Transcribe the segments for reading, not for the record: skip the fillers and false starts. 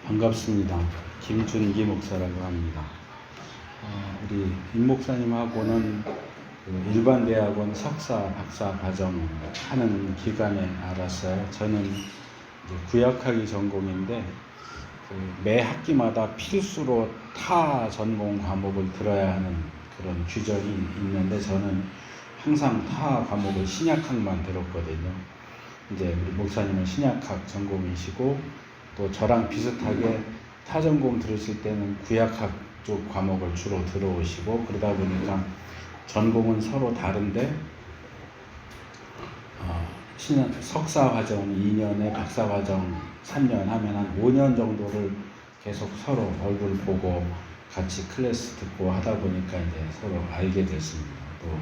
반갑습니다. 김준기 목사라고 합니다. 우리 임 목사님하고는 그 일반 대학원 석사, 박사 과정을 하는 기간에 알았어요. 저는 이제 구약학이 전공인데 매 학기마다 필수로 타 전공 과목을 들어야 하는 그런 규정이 있는데 저는 항상 타 과목을 신약학만 들었거든요. 이제 우리 목사님은 신약학 전공이시고 또 저랑 비슷하게 타 전공 들으실 때는 구약학 쪽 과목을 주로 들어오시고 그러다 보니까 전공은 서로 다른데 석사 과정 2년에 박사 과정 3년 하면 한 5년 정도를 계속 서로 얼굴 보고 같이 클래스 듣고 하다 보니까 이제 서로 알게 됐습니다. 또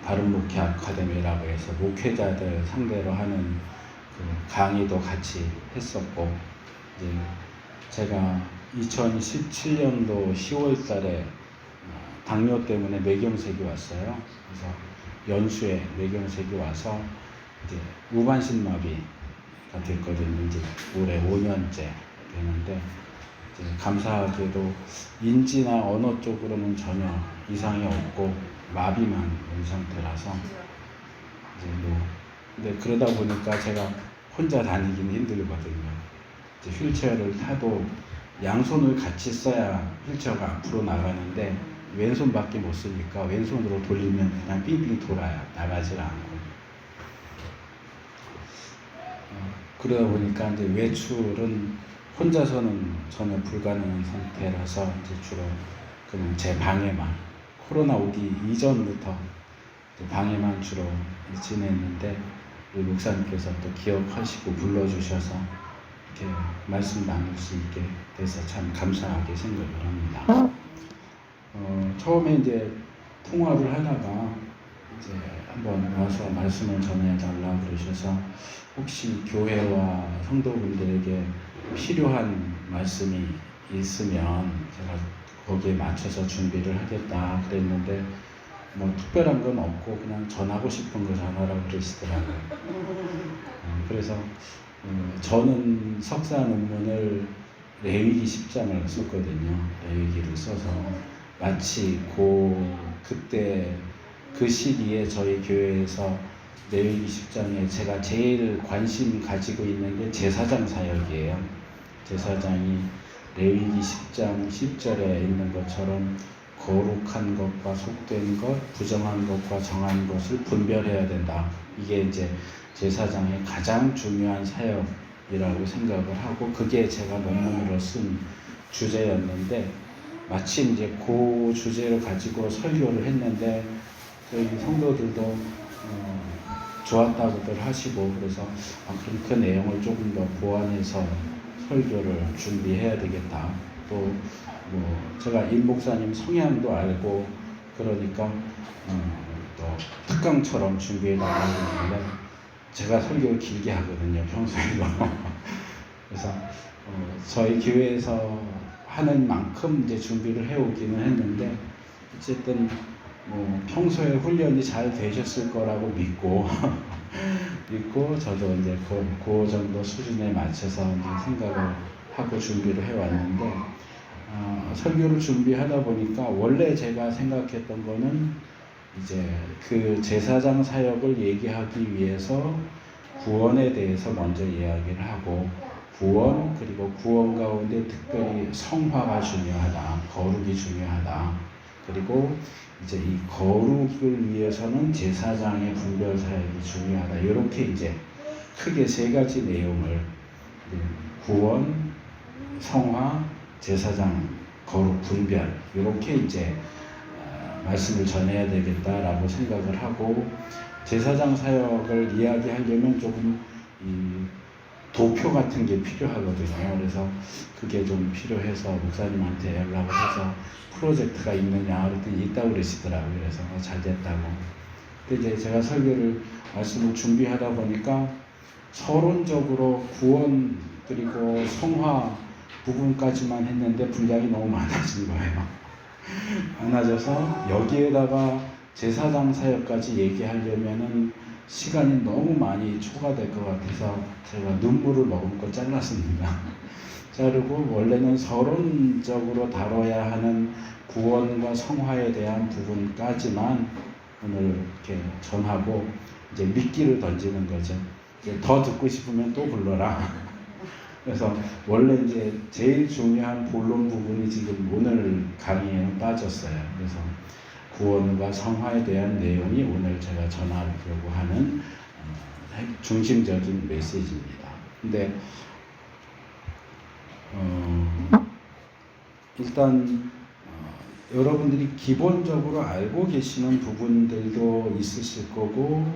바른 목회 아카데미라고 해서 목회자들 상대로 하는 그 강의도 같이 했었고, 이제 제가 2017년도 10월 달에 당뇨 때문에 뇌경색이 왔어요. 그래서 연수에 뇌경색이 와서 이제 무반신마비가 됐거든요. 이제 올해 5년째 되는데, 이제 감사하게도 인지나 언어 쪽으로는 전혀 이상이 없고 마비만 온 상태라서 이제 근데 그러다 보니까 제가 혼자 다니기는 힘들거든요. 이제 휠체어를 타도 양손을 같이 써야 휠체어가 앞으로 나가는데 왼손밖에 못 쓰니까 왼손으로 돌리면 그냥 빙빙 돌아요. 나가질 않고. 그러다 보니까 이제 외출은 혼자서는 전혀 불가능한 상태라서 이제 주로 그냥 제 방에만, 코로나 오기 이전부터 방에만 주로 지냈는데 우리 목사님께서 또 기억하시고 불러주셔서 이렇게 말씀 나눌 수 있게 돼서 참 감사하게 생각을 합니다. 처음에 이제 통화를 하다가 이제 한번 와서 말씀을 전해달라 그러셔서 혹시 교회와 성도분들에게 필요한 말씀이 있으면 제가 거기에 맞춰서 준비를 하겠다 그랬는데 뭐 특별한 건 없고 그냥 전하고 싶은 거 전하라고 그러시더라고요. 그래서 저는 석사 논문을 레위기 10장을 썼거든요. 레위기를 써서 마치 그때 그 시기에 저희 교회에서 레위기 10장에 제가 제일 관심 가지고 있는 게 제사장 사역이에요. 제사장이 레위기 10장 10절에 있는 것처럼 거룩한 것과 속된 것, 부정한 것과 정한 것을 분별해야 된다. 이게 이제 제사장의 가장 중요한 사역이라고 생각을 하고 그게 제가 논문으로 쓴 주제였는데 마침 이제 그 주제를 가지고 설교를 했는데 저희 성도들도 좋았다고들 하시고 그래서 그럼 그 내용을 조금 더 보완해서 설교를 준비해야 되겠다. 또 제가 임 목사님 성향도 알고 그러니까 또 특강처럼 준비해달라고 했는데 제가 설교를 길게 하거든요. 평소에도. 그래서 저희 교회에서 하는 만큼 이제 준비를 해오기는 했는데 어쨌든 평소에 훈련이 잘 되셨을 거라고 믿고 저도 이제 그 정도 수준에 맞춰서 이제 생각을 하고 준비를 해왔는데 설교를 준비하다 보니까 원래 제가 생각했던 거는 이제 그 제사장 사역을 얘기하기 위해서 구원에 대해서 먼저 이야기를 하고 구원 그리고 구원 가운데 특별히 성화가 중요하다, 거룩이 중요하다. 그리고 이제 이 거룩을 위해서는 제사장의 분별 사역이 중요하다. 이렇게 이제 크게 세 가지 내용을 구원, 성화, 제사장, 거룩, 분별 이렇게 이제 말씀을 전해야 되겠다라고 생각을 하고 제사장 사역을 이야기하려면 조금 이 도표 같은 게 필요하거든요. 그래서 그게 좀 필요해서 목사님한테 연락을 해서 프로젝트가 있느냐 그랬더니 있다고 그러시더라고요. 그래서 잘 됐다고. 근데 이제 제가 설교를 말씀을 준비하다 보니까 서론적으로 구원 그리고 성화 부분까지만 했는데 분량이 너무 많아진 거예요. 많아져서 여기에다가 제사장 사역까지 얘기하려면은 시간이 너무 많이 초과될 것 같아서 제가 눈물을 머금고 잘랐습니다. 자르고 원래는 서론적으로 다뤄야 하는 구원과 성화에 대한 부분까지만 오늘 이렇게 전하고 이제 미끼를 던지는 거죠. 이제 더 듣고 싶으면 또 불러라. 그래서 원래 이제 제일 중요한 본론 부분이 지금 오늘 강의에는 빠졌어요. 그래서 구원과 성화에 대한 내용이 오늘 제가 전하려고 하는 중심적인 메시지입니다. 근데 일단 여러분들이 기본적으로 알고 계시는 부분들도 있으실 거고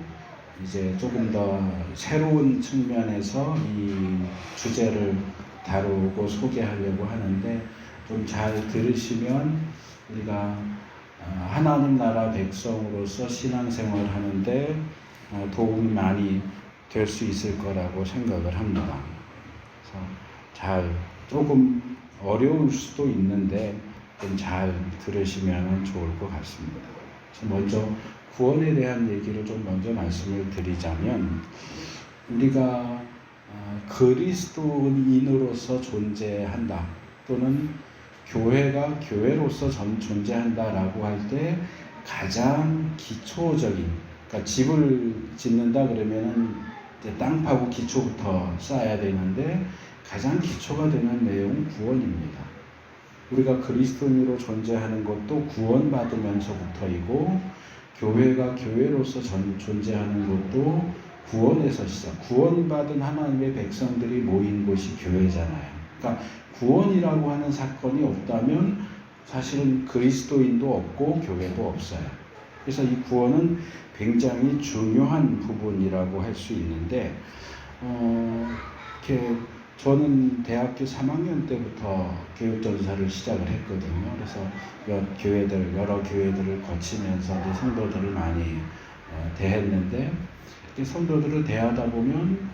이제 조금 더 새로운 측면에서 이 주제를 다루고 소개하려고 하는데 좀 잘 들으시면 우리가 하나님 나라 백성으로서 신앙생활을 하는데 도움이 많이 될 수 있을 거라고 생각을 합니다. 그래서 잘 조금 어려울 수도 있는데 좀 잘 들으시면 좋을 것 같습니다. 먼저 구원에 대한 얘기를 좀 먼저 말씀을 드리자면 우리가 그리스도인으로서 존재한다 또는 교회가 교회로서 존재한다라고 할 때 가장 기초적인 그러니까 집을 짓는다 그러면은 이제 땅 파고 기초부터 쌓아야 되는데 가장 기초가 되는 내용은 구원입니다. 우리가 그리스도인으로 존재하는 것도 구원받으면서부터이고 교회가 교회로서 존재하는 것도 구원에서 시작. 구원받은 하나님의 백성들이 모인 곳이 교회잖아요. 그러니까 구원이라고 하는 사건이 없다면 사실은 그리스도인도 없고 교회도 없어요. 그래서 이 구원은 굉장히 중요한 부분이라고 할 수 있는데 이렇게 저는 대학교 3학년 때부터 교육전사를 시작을 했거든요. 그래서 여러 교회들을 거치면서 성도들을 많이 대했는데 성도들을 대하다 보면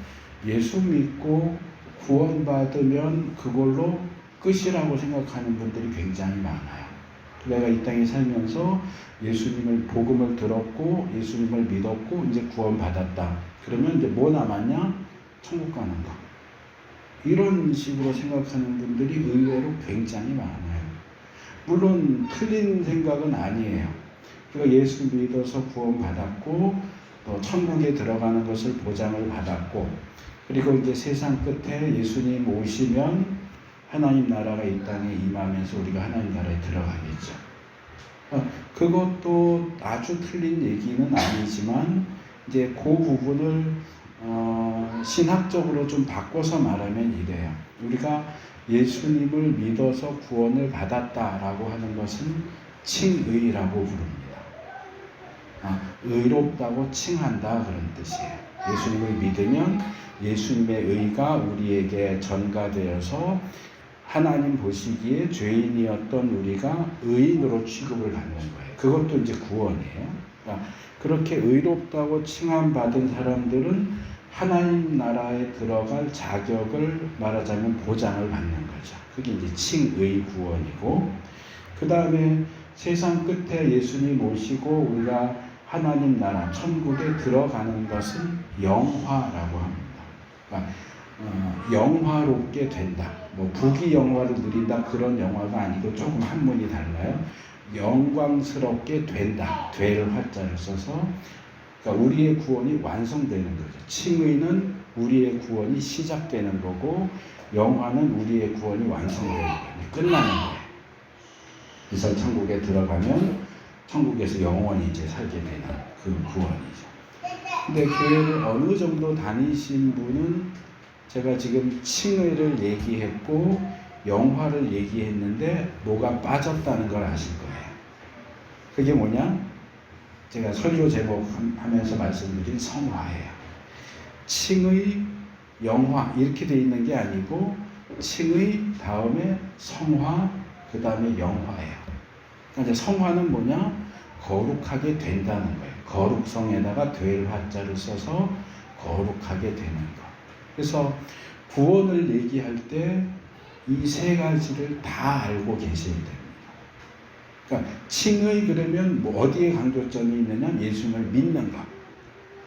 예수 믿고 구원받으면 그걸로 끝이라고 생각하는 분들이 굉장히 많아요. 내가 이 땅에 살면서 예수님을 복음을 들었고 예수님을 믿었고 이제 구원받았다. 그러면 이제 뭐 남았냐? 천국 가는 거. 이런 식으로 생각하는 분들이 의외로 굉장히 많아요. 물론 틀린 생각은 아니에요. 그러니까 예수 믿어서 구원받았고 또 천국에 들어가는 것을 보장을 받았고 그리고 이제 세상 끝에 예수님 오시면 하나님 나라가 이 땅에 임하면서 우리가 하나님 나라에 들어가겠죠. 그것도 아주 틀린 얘기는 아니지만 이제 그 부분을 신학적으로 좀 바꿔서 말하면 이래요. 우리가 예수님을 믿어서 구원을 받았다라고 하는 것은 칭의라고 부릅니다. 의롭다고 칭한다 그런 뜻이에요. 예수님을 믿으면 예수님의 의가 우리에게 전가되어서 하나님 보시기에 죄인이었던 우리가 의인으로 취급을 받는 거예요. 그것도 이제 구원이에요. 그러니까 그렇게 의롭다고 칭함받은 사람들은 하나님 나라에 들어갈 자격을 말하자면 보장을 받는 거죠. 그게 이제 칭의 구원이고 그 다음에 세상 끝에 예수님 오시고 우리가 하나님 나라 천국에 들어가는 것은 영화라고 합니다. 그러니까 영화롭게 된다. 뭐 부귀 영화를 누린다 그런 영화가 아니고 조금 한문이 달라요. 영광스럽게 된다. 되를 화자를 써서 그러니까 우리의 구원이 완성되는 거죠. 칭의는 우리의 구원이 시작되는 거고 영화는 우리의 구원이 완성되는 거예요. 끝나는 거예요. 그래서 천국에 들어가면 천국에서 영원히 이제 살게 되는 그 구원이죠. 근데 교회를 어느 정도 다니신 분은 제가 지금 칭의를 얘기했고 영화를 얘기했는데 뭐가 빠졌다는 걸 아실 거예요. 그게 뭐냐? 제가 설교 제목 하면서 말씀드린 성화예요. 칭의, 영화 이렇게 돼 있는 게 아니고 칭의 다음에 성화 그 다음에 영화예요. 그러니까 이제 성화는 뭐냐? 거룩하게 된다는 거예요. 거룩성에다가 될 화자를 써서 거룩하게 되는 거. 그래서 구원을 얘기할 때 이 세 가지를 다 알고 계셔야 됩니다. 그러니까 칭의 그러면 뭐 어디에 강조점이 있느냐? 예수님을 믿는 것.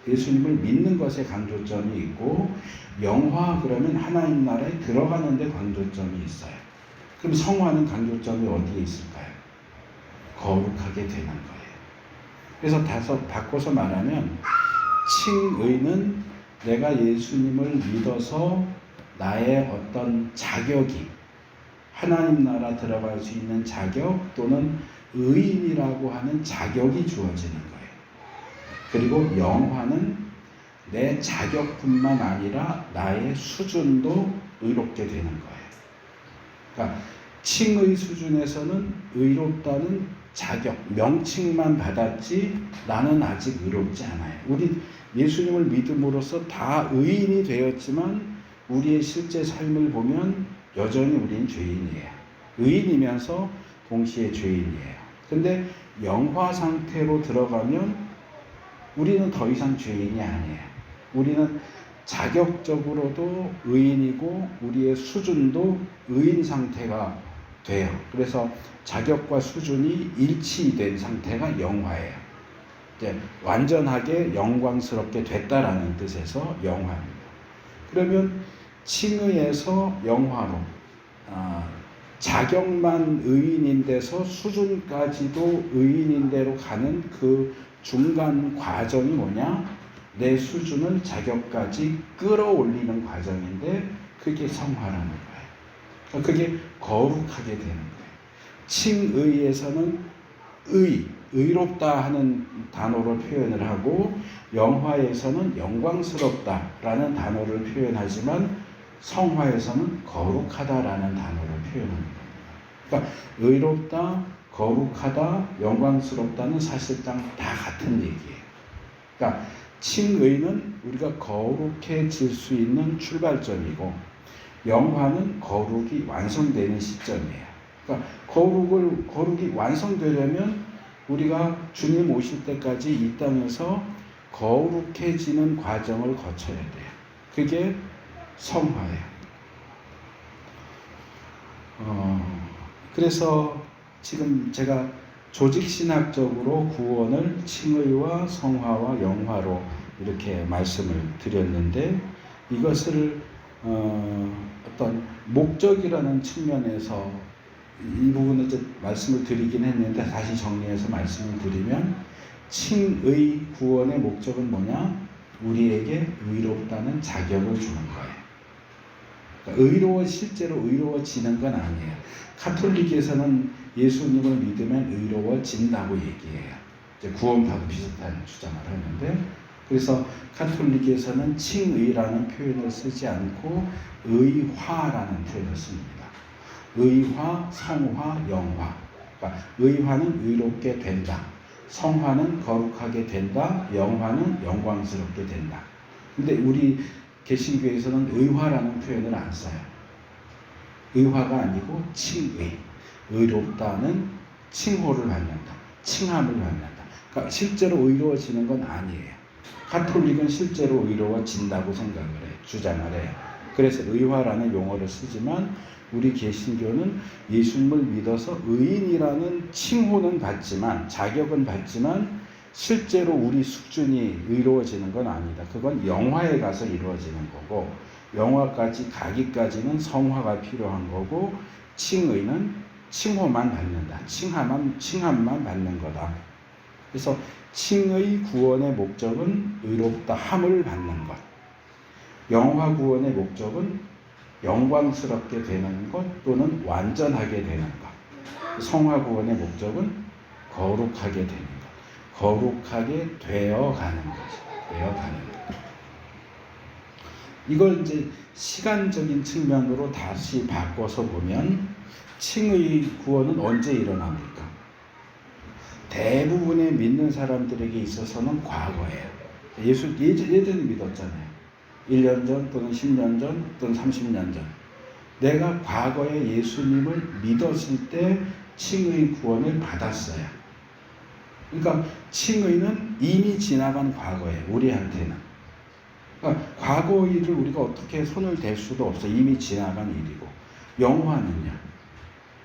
예수님을 믿는 것에 강조점이 있고, 영화 그러면 하나님 나라에 들어가는 데 강조점이 있어요. 그럼 성화는 강조점이 어디에 있을까요? 거룩하게 되는 거예요. 그래서 바꿔서 말하면 칭의는 내가 예수님을 믿어서 나의 어떤 자격이, 하나님 나라 들어갈 수 있는 자격 또는 의인이라고 하는 자격이 주어지는 거예요. 그리고 영화는 내 자격뿐만 아니라 나의 수준도 의롭게 되는 거예요. 그러니까 칭의 수준에서는 의롭다는 자격, 명칭만 받았지 나는 아직 의롭지 않아요. 우리 예수님을 믿음으로써 다 의인이 되었지만 우리의 실제 삶을 보면 여전히 우리는 죄인이에요. 의인이면서 동시에 죄인이에요. 근데 영화 상태로 들어가면 우리는 더 이상 죄인이 아니에요. 우리는 자격적으로도 의인이고 우리의 수준도 의인 상태가 돼요. 그래서 자격과 수준이 일치된 상태가 영화예요. 이제 완전하게 영광스럽게 됐다라는 뜻에서 영화입니다. 그러면 칭의에서 영화로 자격만 의인인데서 수준까지도 의인인대로 가는 그 중간 과정이 뭐냐? 내 수준을 자격까지 끌어올리는 과정인데 그게 성화라는 거예요. 그게 거룩하게 되는 거예요. 칭의에서는 의롭다 하는 단어로 표현을 하고 영화에서는 영광스럽다라는 단어를 표현하지만 성화에서는 거룩하다라는 단어를 표현합니다. 그러니까 의롭다, 거룩하다, 영광스럽다는 사실상 다 같은 얘기예요. 그러니까 칭의는 우리가 거룩해질 수 있는 출발점이고 영화는 거룩이 완성되는 시점이에요. 그러니까 거룩이 완성되려면 우리가 주님 오실 때까지 이 땅에서 거룩해지는 과정을 거쳐야 돼요. 그게 성화예요. 그래서 지금 제가 조직신학적으로 구원을 칭의와 성화와 영화로 이렇게 말씀을 드렸는데 이것을 어떤 목적이라는 측면에서 이 부분을 이제 말씀을 드리긴 했는데 다시 정리해서 말씀을 드리면 칭의 구원의 목적은 뭐냐? 우리에게 의롭다는 자격을 주는 거예요. 그러니까 실제로 의로워지는 건 아니에요. 가톨릭에서는 예수님을 믿으면 의로워진다고 얘기해요. 이제 구원파도 비슷한 주장을 하는데 그래서 가톨릭에서는 칭의라는 표현을 쓰지 않고 의화라는 표현을 씁니다. 의화, 성화, 영화. 그러니까 의화는 의롭게 된다. 성화는 거룩하게 된다. 영화는 영광스럽게 된다. 근데 우리 개신교에서는 의화라는 표현을 안 써요. 의화가 아니고 칭의. 의롭다는 칭호를 받는다. 칭함을 받는다. 그러니까 실제로 의로워지는 건 아니에요. 가톨릭은 실제로 의로워진다고 생각을 해요. 주장을 해요. 그래서 의화라는 용어를 쓰지만 우리 개신교는 예수님을 믿어서 의인이라는 칭호는 받지만 자격은 받지만 실제로 우리 수준이 의로워지는 건 아니다. 그건 영화에 가서 이루어지는 거고 영화까지 가기까지는 성화가 필요한 거고 칭의는 칭호만 받는다. 칭함만 받는 거다. 그래서 칭의 구원의 목적은 의롭다 함을 받는 것. 영화 구원의 목적은 영광스럽게 되는 것 또는 완전하게 되는 것. 성화 구원의 목적은 거룩하게 되는 것. 거룩하게 되어가는 거죠. 되어가는 것. 이걸 이제 시간적인 측면으로 다시 바꿔서 보면 칭의 구원은 언제 일어납니까? 대부분의 믿는 사람들에게 있어서는 과거예요. 예전에 믿었잖아요. 1년 전 또는 10년 전 또는 30년 전. 내가 과거에 예수님을 믿었을 때 칭의 구원을 받았어요. 그러니까 칭의는 이미 지나간 과거예요. 우리한테는. 그러니까 과거 일을 우리가 어떻게 손을 댈 수도 없어요. 이미 지나간 일이고. 영화는요.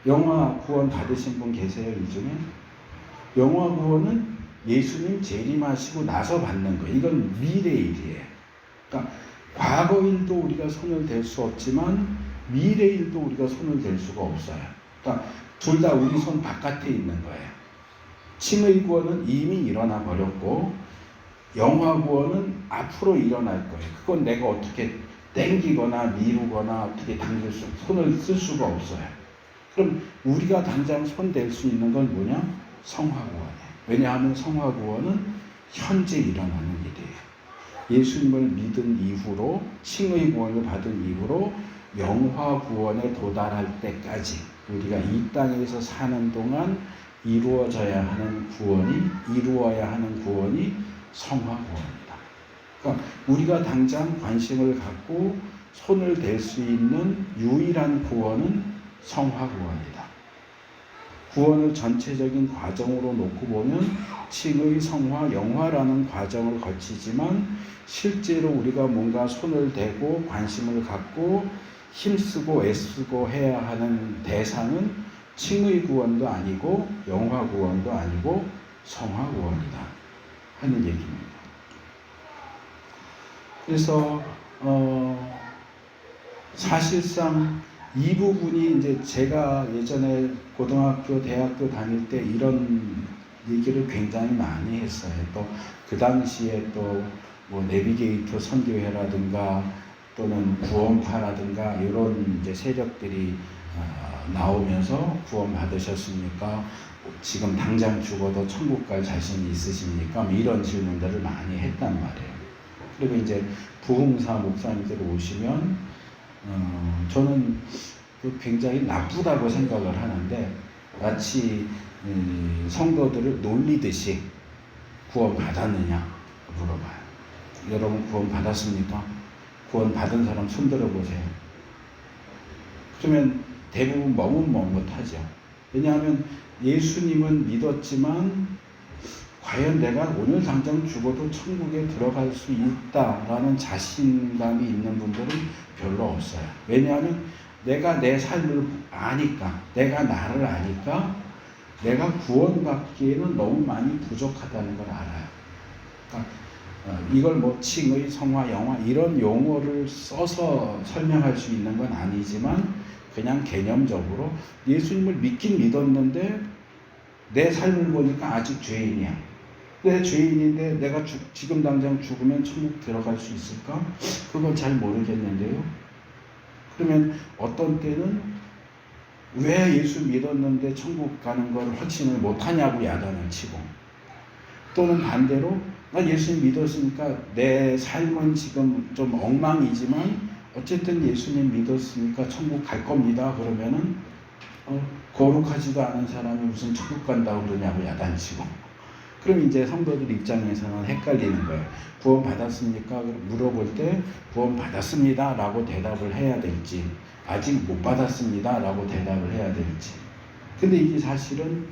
영화 구원 받으신 분 계세요? 이 중에? 영화 구원은 예수님 재림하시고 나서 받는 거예요. 이건 미래 일이에요. 그러니까 과거 일도 우리가 손을 댈 수 없지만 미래 일도 우리가 손을 댈 수가 없어요. 그러니까 둘 다 우리 손 바깥에 있는 거예요. 칭의 구원은 이미 일어나 버렸고 영화 구원은 앞으로 일어날 거예요. 그건 내가 어떻게 땡기거나 미루거나 어떻게 손을 쓸 수가 없어요. 그럼 우리가 당장 손 댈 수 있는 건 뭐냐? 성화 구원이에요. 왜냐하면 성화 구원은 현재 일어나는 일이에요. 예수님을 믿은 이후로 칭의 구원을 받은 이후로 영화 구원에 도달할 때까지 우리가 이 땅에서 사는 동안 이루어야 하는 구원이 성화 구원입니다. 그러니까 우리가 당장 관심을 갖고 손을 댈 수 있는 유일한 구원은 성화 구원이다. 구원을 전체적인 과정으로 놓고 보면 칭의, 성화, 영화라는 과정을 거치지만 실제로 우리가 뭔가 손을 대고 관심을 갖고 힘쓰고 애쓰고 해야 하는 대상은 칭의 구원도 아니고 영화 구원도 아니고 성화 구원이다 하는 얘기입니다. 그래서 사실상 이 부분이 이제 제가 예전에 고등학교, 대학교 다닐 때 이런 얘기를 굉장히 많이 했어요. 또 그 당시에 또 뭐 내비게이터 선교회라든가 또는 구원파라든가 이런 이제 세력들이 나오면서 구원 받으셨습니까? 지금 당장 죽어도 천국 갈 자신이 있으십니까? 이런 질문들을 많이 했단 말이에요. 그리고 이제 부흥사 목사님들 오시면 저는 굉장히 나쁘다고 생각을 하는데 마치 성도들을 놀리듯이 구원 받았느냐 물어봐요. 여러분 구원 받았습니까? 구원 받은 사람 손 들어보세요. 그러면 대부분 머뭇머뭇하죠. 왜냐하면 예수님은 믿었지만 과연 내가 오늘 당장 죽어도 천국에 들어갈 수 있다라는 자신감이 있는 분들은 별로 없어요. 왜냐하면 내가 내 삶을 아니까, 내가 나를 아니까 내가 구원받기에는 너무 많이 부족하다는 걸 알아요. 그러니까 이걸 뭐 칭의, 성화, 영화 이런 용어를 써서 설명할 수 있는 건 아니지만 그냥 개념적으로 예수님을 믿긴 믿었는데 내 삶을 보니까 아직 죄인이야. 내 죄인인데 내가 지금 당장 죽으면 천국 들어갈 수 있을까? 그건 잘 모르겠는데요. 그러면 어떤 때는 왜 예수 믿었는데 천국 가는 걸 확신을 못하냐고 야단을 치고, 또는 반대로 난 예수님 믿었으니까 내 삶은 지금 좀 엉망이지만 어쨌든 예수님 믿었으니까 천국 갈 겁니다. 그러면은 거룩하지도 않은 사람이 무슨 천국 간다고 그러냐고 야단치고. 그럼 이제 성도들 입장에서는 헷갈리는 거예요. 구원 받았습니까? 물어볼 때 구원 받았습니다 라고 대답을 해야 될지, 아직 못 받았습니다 라고 대답을 해야 될지. 근데 이게 사실은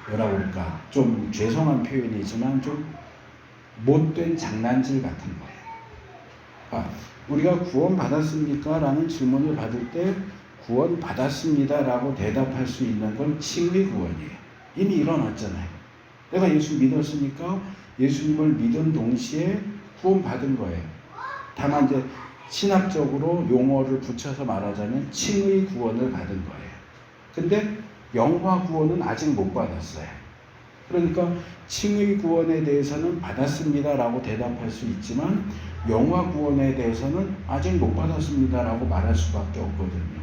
뭐라 그럴까, 좀 죄송한 표현이지만 좀 못된 장난질 같은 거예요. 우리가 구원 받았습니까? 라는 질문을 받을 때 구원 받았습니다 라고 대답할 수 있는 건 칭의 구원이에요. 이미 일어났잖아요. 내가 예수 믿었으니까 예수님을 믿은 동시에 구원 받은 거예요. 다만 이제 신학적으로 용어를 붙여서 말하자면 칭의 구원을 받은 거예요. 근데 영화 구원은 아직 못 받았어요. 그러니까 칭의 구원에 대해서는 받았습니다 라고 대답할 수 있지만 영화 구원에 대해서는 아직 못 받았습니다 라고 말할 수밖에 없거든요.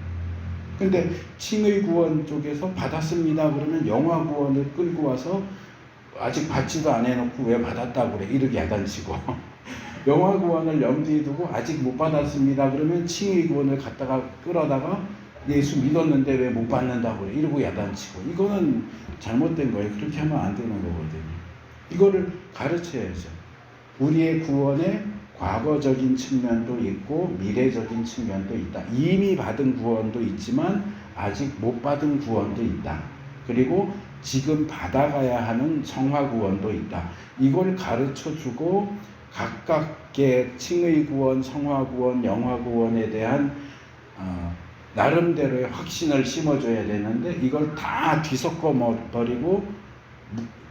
근데 칭의 구원 쪽에서 받았습니다 그러면 영화 구원을 끌고 와서 아직 받지도 안 해놓고 왜 받았다고 그래 이렇게 야단치고, 영화 구원을 염두에 두고 아직 못 받았습니다 그러면 칭의 구원을 갖다가 끌어다가 예수 믿었는데 왜 못 받는다고 그래 이러고 야단치고, 이거는 잘못된 거예요. 그렇게 하면 안 되는 거거든요. 이거를 가르쳐야죠. 우리의 구원에 과거적인 측면도 있고 미래적인 측면도 있다. 이미 받은 구원도 있지만 아직 못 받은 구원도 있다. 그리고 지금 받아가야 하는 성화 구원도 있다. 이걸 가르쳐주고 각각의 칭의 구원, 성화 구원, 영화 구원에 대한 나름대로의 확신을 심어줘야 되는데 이걸 다 뒤섞어 버리고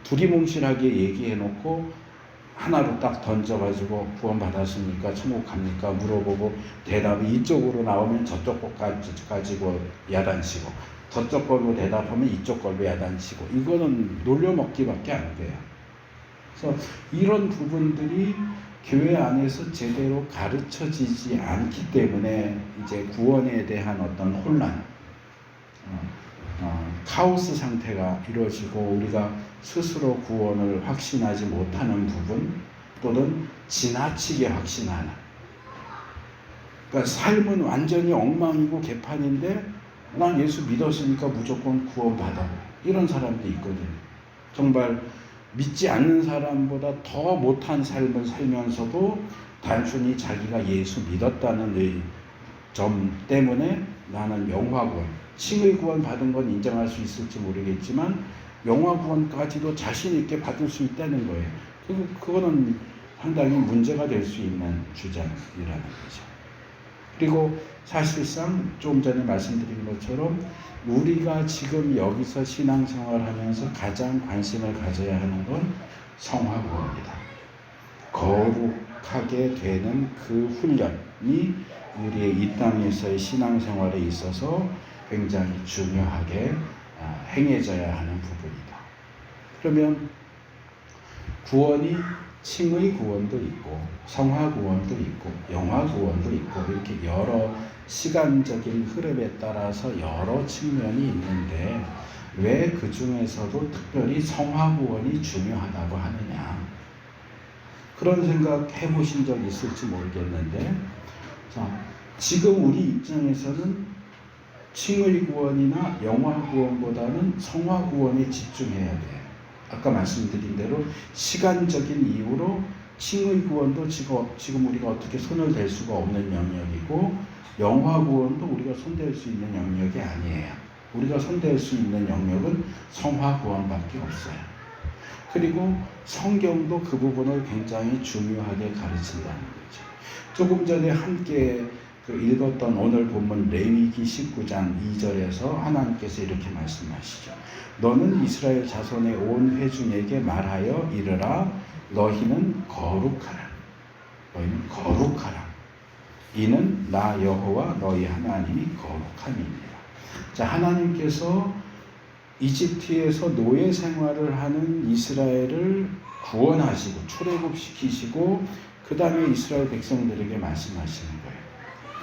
두리뭉실하게 얘기해놓고 하나로 딱 던져가지고 구원 받았습니까? 천국 갑니까? 물어보고 대답이 이쪽으로 나오면 저쪽 것까지 가지고 야단치고 저쪽 걸로 대답하면 이쪽 걸로 야단치고 이거는 놀려먹기밖에 안 돼요. 그래서 이런 부분들이 교회 안에서 제대로 가르쳐지지 않기 때문에 이제 구원에 대한 어떤 혼란, 카오스 상태가 이루어지고 우리가 스스로 구원을 확신하지 못하는 부분 또는 지나치게 확신하는, 그러니까 삶은 완전히 엉망이고 개판인데 난 예수 믿었으니까 무조건 구원받아, 이런 사람도 있거든요. 정말 믿지 않는 사람보다 더 못한 삶을 살면서도 단순히 자기가 예수 믿었다는 점 때문에 나는 영화구원, 칭의 구원 받은 건 인정할 수 있을지 모르겠지만 영화구원까지도 자신 있게 받을 수 있다는 거예요. 그거는 상당히 문제가 될 수 있는 주장이라는 거죠. 그리고 사실상 좀 전에 말씀드린 것처럼 우리가 지금 여기서 신앙생활을 하면서 가장 관심을 가져야 하는 건 성화구원이다. 거룩하게 되는 그 훈련이 우리의 이 땅에서의 신앙생활에 있어서 굉장히 중요하게 행해져야 하는 부분이다. 그러면 구원이 칭의 구원도 있고 성화 구원도 있고 영화 구원도 있고 이렇게 여러 시간적인 흐름에 따라서 여러 측면이 있는데 왜 그 중에서도 특별히 성화 구원이 중요하다고 하느냐, 그런 생각 해보신 적 있을지 모르겠는데, 자, 지금 우리 입장에서는 칭의 구원이나 영화 구원보다는 성화 구원에 집중해야 돼요. 아까 말씀드린 대로 시간적인 이유로 칭의 구원도 지금 우리가 어떻게 손을 댈 수가 없는 영역이고 영화 구원도 우리가 손댈 수 있는 영역이 아니에요. 우리가 손댈 수 있는 영역은 성화 구원밖에 없어요. 그리고 성경도 그 부분을 굉장히 중요하게 가르친다는 거죠. 조금 전에 함께 읽었던 오늘 본문 레위기 19장 2절에서 하나님께서 이렇게 말씀하시죠. 너는 이스라엘 자손의 온 회중에게 말하여 이르라. 너희는 거룩하라. 너희는 거룩하라. 이는 나 여호와 너희 하나님이 거룩함이니라. 자, 하나님께서 이집트에서 노예 생활을 하는 이스라엘을 구원하시고 출애굽시키시고 그 다음에 이스라엘 백성들에게 말씀하시는 거예요.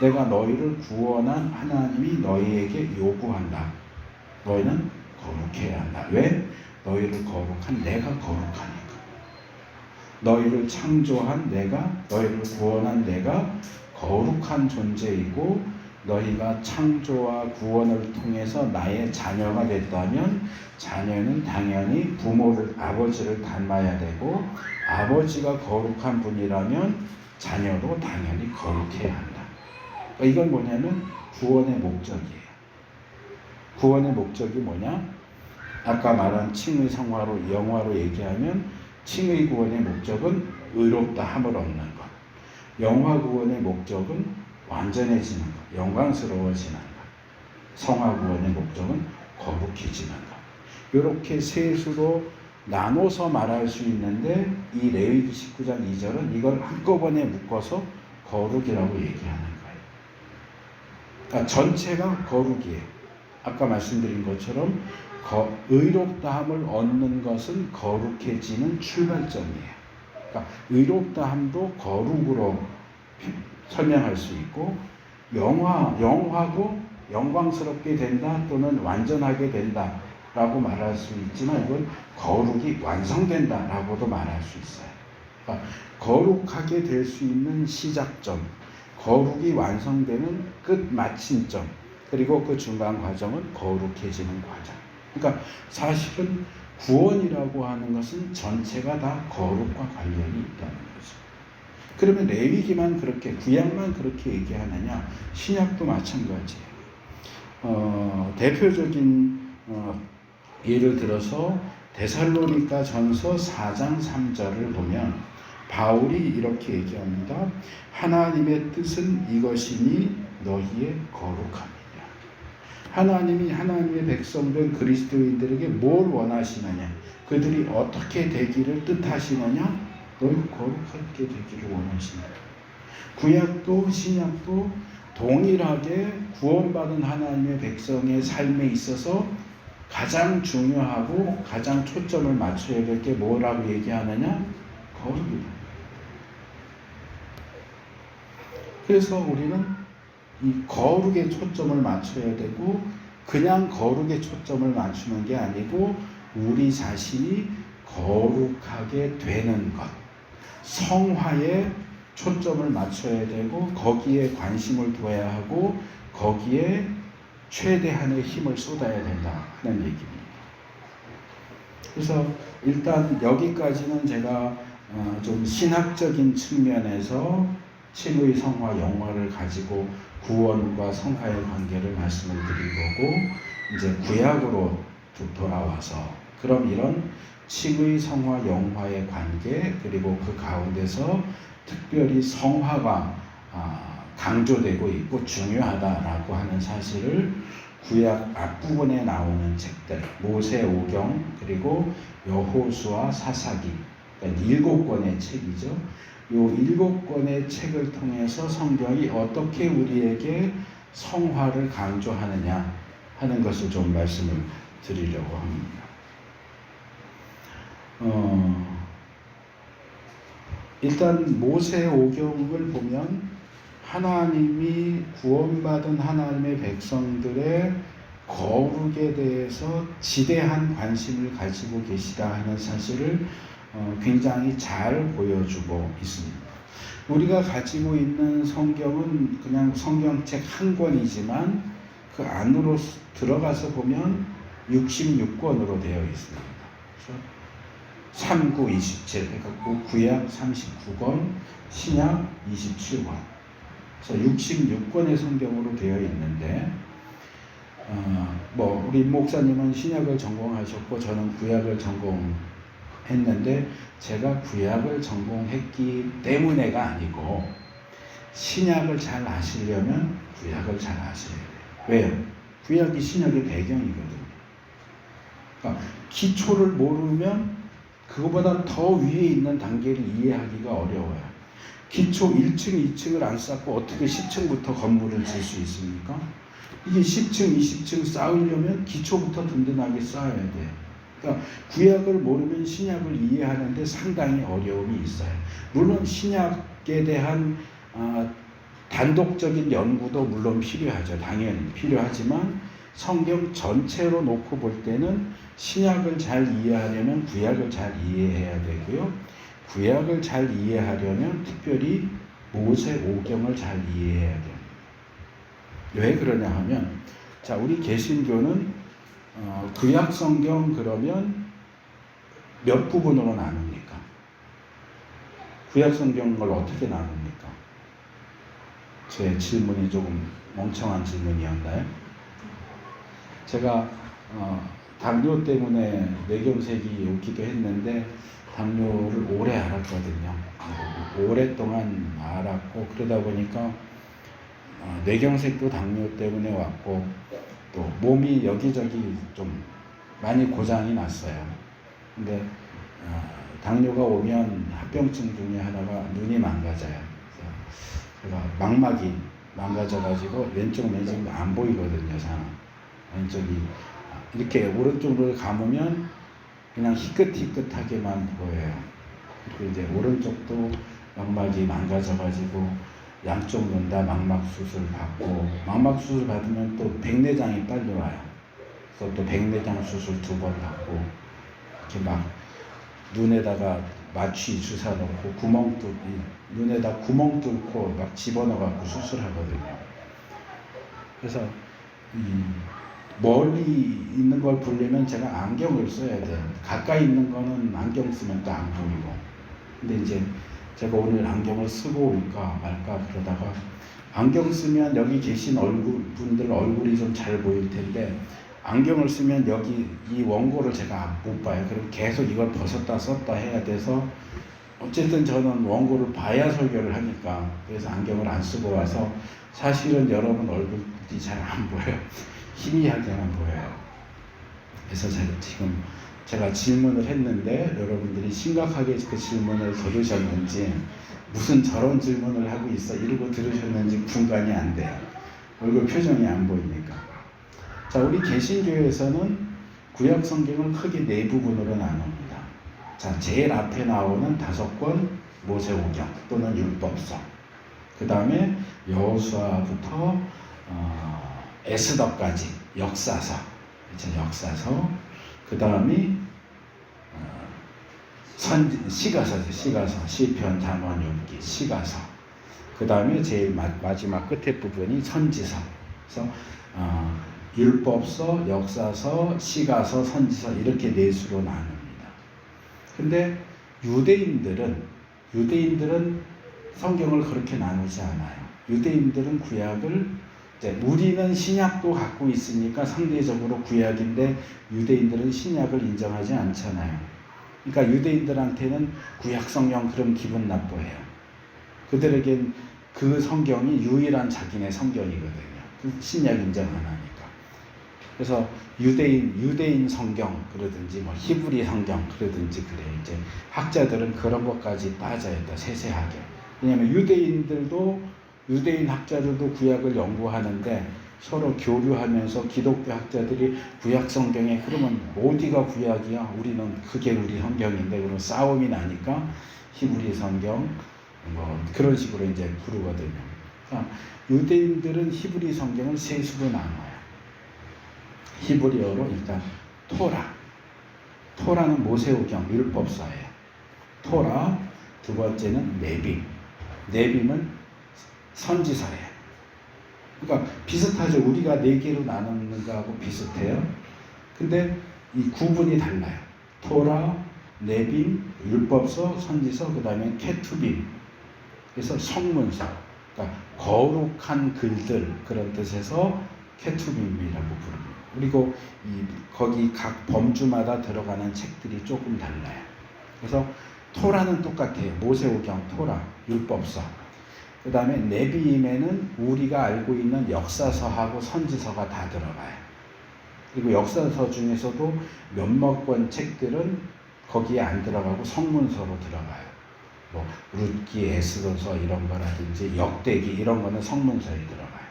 내가 너희를 구원한 하나님이 너희에게 요구한다. 너희는 거룩해야 한다. 왜? 너희를 거룩한 내가 거룩하니까. 너희를 창조한 내가, 너희를 구원한 내가 거룩한 존재이고 너희가 창조와 구원을 통해서 나의 자녀가 됐다면 자녀는 당연히 부모를, 아버지를 닮아야 되고 아버지가 거룩한 분이라면 자녀도 당연히 거룩해야 한다. 이건 뭐냐면 구원의 목적이에요. 구원의 목적이 뭐냐? 아까 말한 칭의 성화로 영화로 얘기하면 칭의 구원의 목적은 의롭다 함을 얻는 것. 영화 구원의 목적은 완전해지는 것, 영광스러워지는 것. 성화 구원의 목적은 거룩해지는 것. 이렇게 셋으로 나눠서 말할 수 있는데 이 레위기 19장 2절은 이걸 한꺼번에 묶어서 거룩이라고 얘기하는 거예요. 그러니까 전체가 거룩이에요. 아까 말씀드린 것처럼 의롭다함을 얻는 것은 거룩해지는 출발점이에요. 그러니까 의롭다함도 거룩으로 설명할 수 있고 영화도 영광스럽게 된다 또는 완전하게 된다 라고 말할 수 있지만 이건 거룩이 완성된다 라고도 말할 수 있어요. 그러니까 거룩하게 될 수 있는 시작점, 거룩이 완성되는 끝 마침점, 그리고 그 중간 과정은 거룩해지는 과정. 그러니까 사실은 구원이라고 하는 것은 전체가 다 거룩과 관련이 있다는 거죠. 그러면 레위기만 그렇게, 구약만 그렇게 얘기하느냐? 신약도 마찬가지예요. 대표적인 예를 들어서 데살로니가 전서 4장 3절을 보면 바울이 이렇게 얘기합니다. 하나님의 뜻은 이것이니 너희의 거룩함이라. 하나님이 하나님의 백성들 그리스도인들에게 뭘 원하시느냐? 그들이 어떻게 되기를 뜻하시느냐? 널 거룩하게 되기를 원하신다. 구약도 신약도 동일하게 구원받은 하나님의 백성의 삶에 있어서 가장 중요하고 가장 초점을 맞춰야 될 게 뭐라고 얘기하느냐? 거룩이다. 그래서 우리는 이 거룩에 초점을 맞춰야 되고, 그냥 거룩에 초점을 맞추는 게 아니고 우리 자신이 거룩하게 되는 것, 성화에 초점을 맞춰야 되고 거기에 관심을 두어야 하고 거기에 최대한의 힘을 쏟아야 된다 하는 얘기입니다. 그래서 일단 여기까지는 제가 좀 신학적인 측면에서 칭의, 성화, 영화를 가지고 구원과 성화의 관계를 말씀을 드린 거고, 이제 구약으로 돌아와서 그럼 이런 칭의, 성화, 영화의 관계, 그리고 그 가운데서 특별히 성화가 강조되고 있고 중요하다라고 하는 사실을 구약 앞부분에 나오는 책들, 모세오경, 그리고 여호수아, 사사기, 그러니까 7권의 책이죠. 이 7권의 책을 통해서 성경이 어떻게 우리에게 성화를 강조하느냐 하는 것을 좀 말씀을 드리려고 합니다. 일단 모세오경을 보면 하나님이 구원받은 하나님의 백성들의 거룩에 대해서 지대한 관심을 가지고 계시다 하는 사실을 굉장히 잘 보여주고 있습니다. 우리가 가지고 있는 성경은 그냥 성경책 한 권이지만 그 안으로 들어가서 보면 66권으로 되어 있습니다. 그래서 39, 27 해갖고 구약 39권, 신약 27권. 그래서 66권의 성경으로 되어 있는데, 우리 목사님은 신약을 전공하셨고 저는 구약을 전공했는데, 제가 구약을 전공했기 때문에가 아니고 신약을 잘 아시려면 구약을 잘 아셔야 돼요. 왜요? 구약이 신약의 배경이거든요. 그러니까 기초를 모르면 그거보다 더 위에 있는 단계를 이해하기가 어려워요. 기초 1층, 2층을 안 쌓고 어떻게 10층부터 건물을 질 수 있습니까? 이게 10층, 20층 쌓으려면 기초부터 든든하게 쌓아야 돼요. 그러니까 구약을 모르면 신약을 이해하는데 상당히 어려움이 있어요. 물론 신약에 대한 단독적인 연구도 물론 필요하죠. 당연히 필요하지만 성경 전체로 놓고 볼 때는 신약을 잘 이해하려면 구약을 잘 이해해야 되고요. 구약을 잘 이해하려면 특별히 모세오경을 잘 이해해야 됩니다. 왜 그러냐 하면, 자, 우리 개신교는 구약 성경 그러면 몇 부분으로 나눕니까? 구약 성경을 어떻게 나눕니까? 제 질문이 조금 멍청한 질문이었나요? 제가 당뇨 때문에 뇌경색이 오기도 했는데 당뇨를 오래 알았거든요. 오랫동안 알았고, 그러다 보니까 뇌경색도 당뇨 때문에 왔고, 또 몸이 여기저기 좀 많이 고장이 났어요. 근데 당뇨가 오면 합병증 중에 하나가 눈이 망가져요. 제가 망막이 망가져가지고 왼쪽 눈이 지금 안 보이거든요. 잘. 왼쪽이 이렇게 오른쪽을 감으면 그냥 희끗희끗하게만 보여요. 그리고 이제 오른쪽도 망막이 망가져가지고 양쪽 눈 다 망막 수술 받고, 망막 수술 받으면 또 백내장이 빨리 와요. 그래서 또 백내장 수술 2번 받고, 이렇게 막 눈에다가 마취 주사 넣고 눈에다 구멍 뚫고 막 집어넣어갖고 수술하거든요. 그래서 멀리 있는 걸 보려면 제가 안경을 써야 돼요. 가까이 있는 거는 안경 쓰면 또 안 보이고. 근데 이제 제가 오늘 안경을 쓰고 올까 말까 그러다가, 안경 쓰면 여기 계신 분들 얼굴이 좀 잘 보일 텐데 안경을 쓰면 여기 이 원고를 제가 못 봐요. 그럼 계속 이걸 벗었다 썼다 해야 돼서, 어쨌든 저는 원고를 봐야 설교를 하니까, 그래서 안경을 안 쓰고 와서 사실은 여러분 얼굴이 잘 안 보여요. 희미하게만 보여요. 그래서 제가 지금 제가 질문을 했는데 여러분들이 심각하게 그 질문을 들으셨는지 무슨 저런 질문을 하고 있어 이러고 들으셨는지 분간이 안 돼요. 얼굴 표정이 안 보이니까. 자, 우리 개신교에서는 구약 성경을 크게 네 부분으로 나눕니다. 자, 제일 앞에 나오는 5권 모세오경 또는 율법서. 그 다음에 여호수아부터 에스더까지 역사서. 역사서. 그 다음이 시가서죠. 시가서. 시편, 잠언, 욥기, 시가서. 그 다음에 제일 마지막 끝에 부분이 선지서. 그래서 율법서, 역사서, 시가서, 선지서 이렇게 네 수로 나눕니다. 근데 유대인들은 성경을 그렇게 나누지 않아요. 유대인들은 구약을 우리는 신약도 갖고 있으니까 상대적으로 구약인데 유대인들은 신약을 인정하지 않잖아요. 그러니까 유대인들한테는 구약 성경 그럼 기분 나빠해요. 그들에겐 그 성경이 유일한 자기네 성경이거든요. 신약 인정 안 하니까. 그래서 유대인 성경 그러든지 뭐 히브리 성경 그러든지 그래. 이제 학자들은 그런 것까지 빠져야 돼. 세세하게. 왜냐하면 유대인 학자들도 구약을 연구하는데 서로 교류하면서 기독교 학자들이 구약 성경에 그러면 어디가 구약이야? 우리는 그게 우리 성경인데 그럼 싸움이 나니까 히브리 성경 뭐 그런 식으로 이제 부르거든요. 그러니까 유대인들은 히브리 성경을 세 수로 나눠요. 히브리어로 일단 토라는 모세오경 율법서예요. 토라. 두 번째는 네빔은 선지서예요. 그러니까 비슷하죠. 우리가 네 개로 나누는 거하고 비슷해요. 근데 이 구분이 달라요. 토라, 네빔, 율법서, 선지서, 그 다음에 케투빔. 그래서 성문서. 그러니까 거룩한 글들 그런 뜻에서 케투빔이라고 부릅니다. 그리고 거기 각 범주마다 들어가는 책들이 조금 달라요. 그래서 토라는 똑같아요. 모세오경, 토라, 율법서. 그 다음에 네비임에는 우리가 알고 있는 역사서하고 선지서가 다 들어가요. 그리고 역사서 중에서도 몇몇 권 책들은 거기에 안 들어가고 성문서로 들어가요. 뭐 룻기, 에스더서 이런 거라든지 역대기 이런 거는 성문서에 들어가요.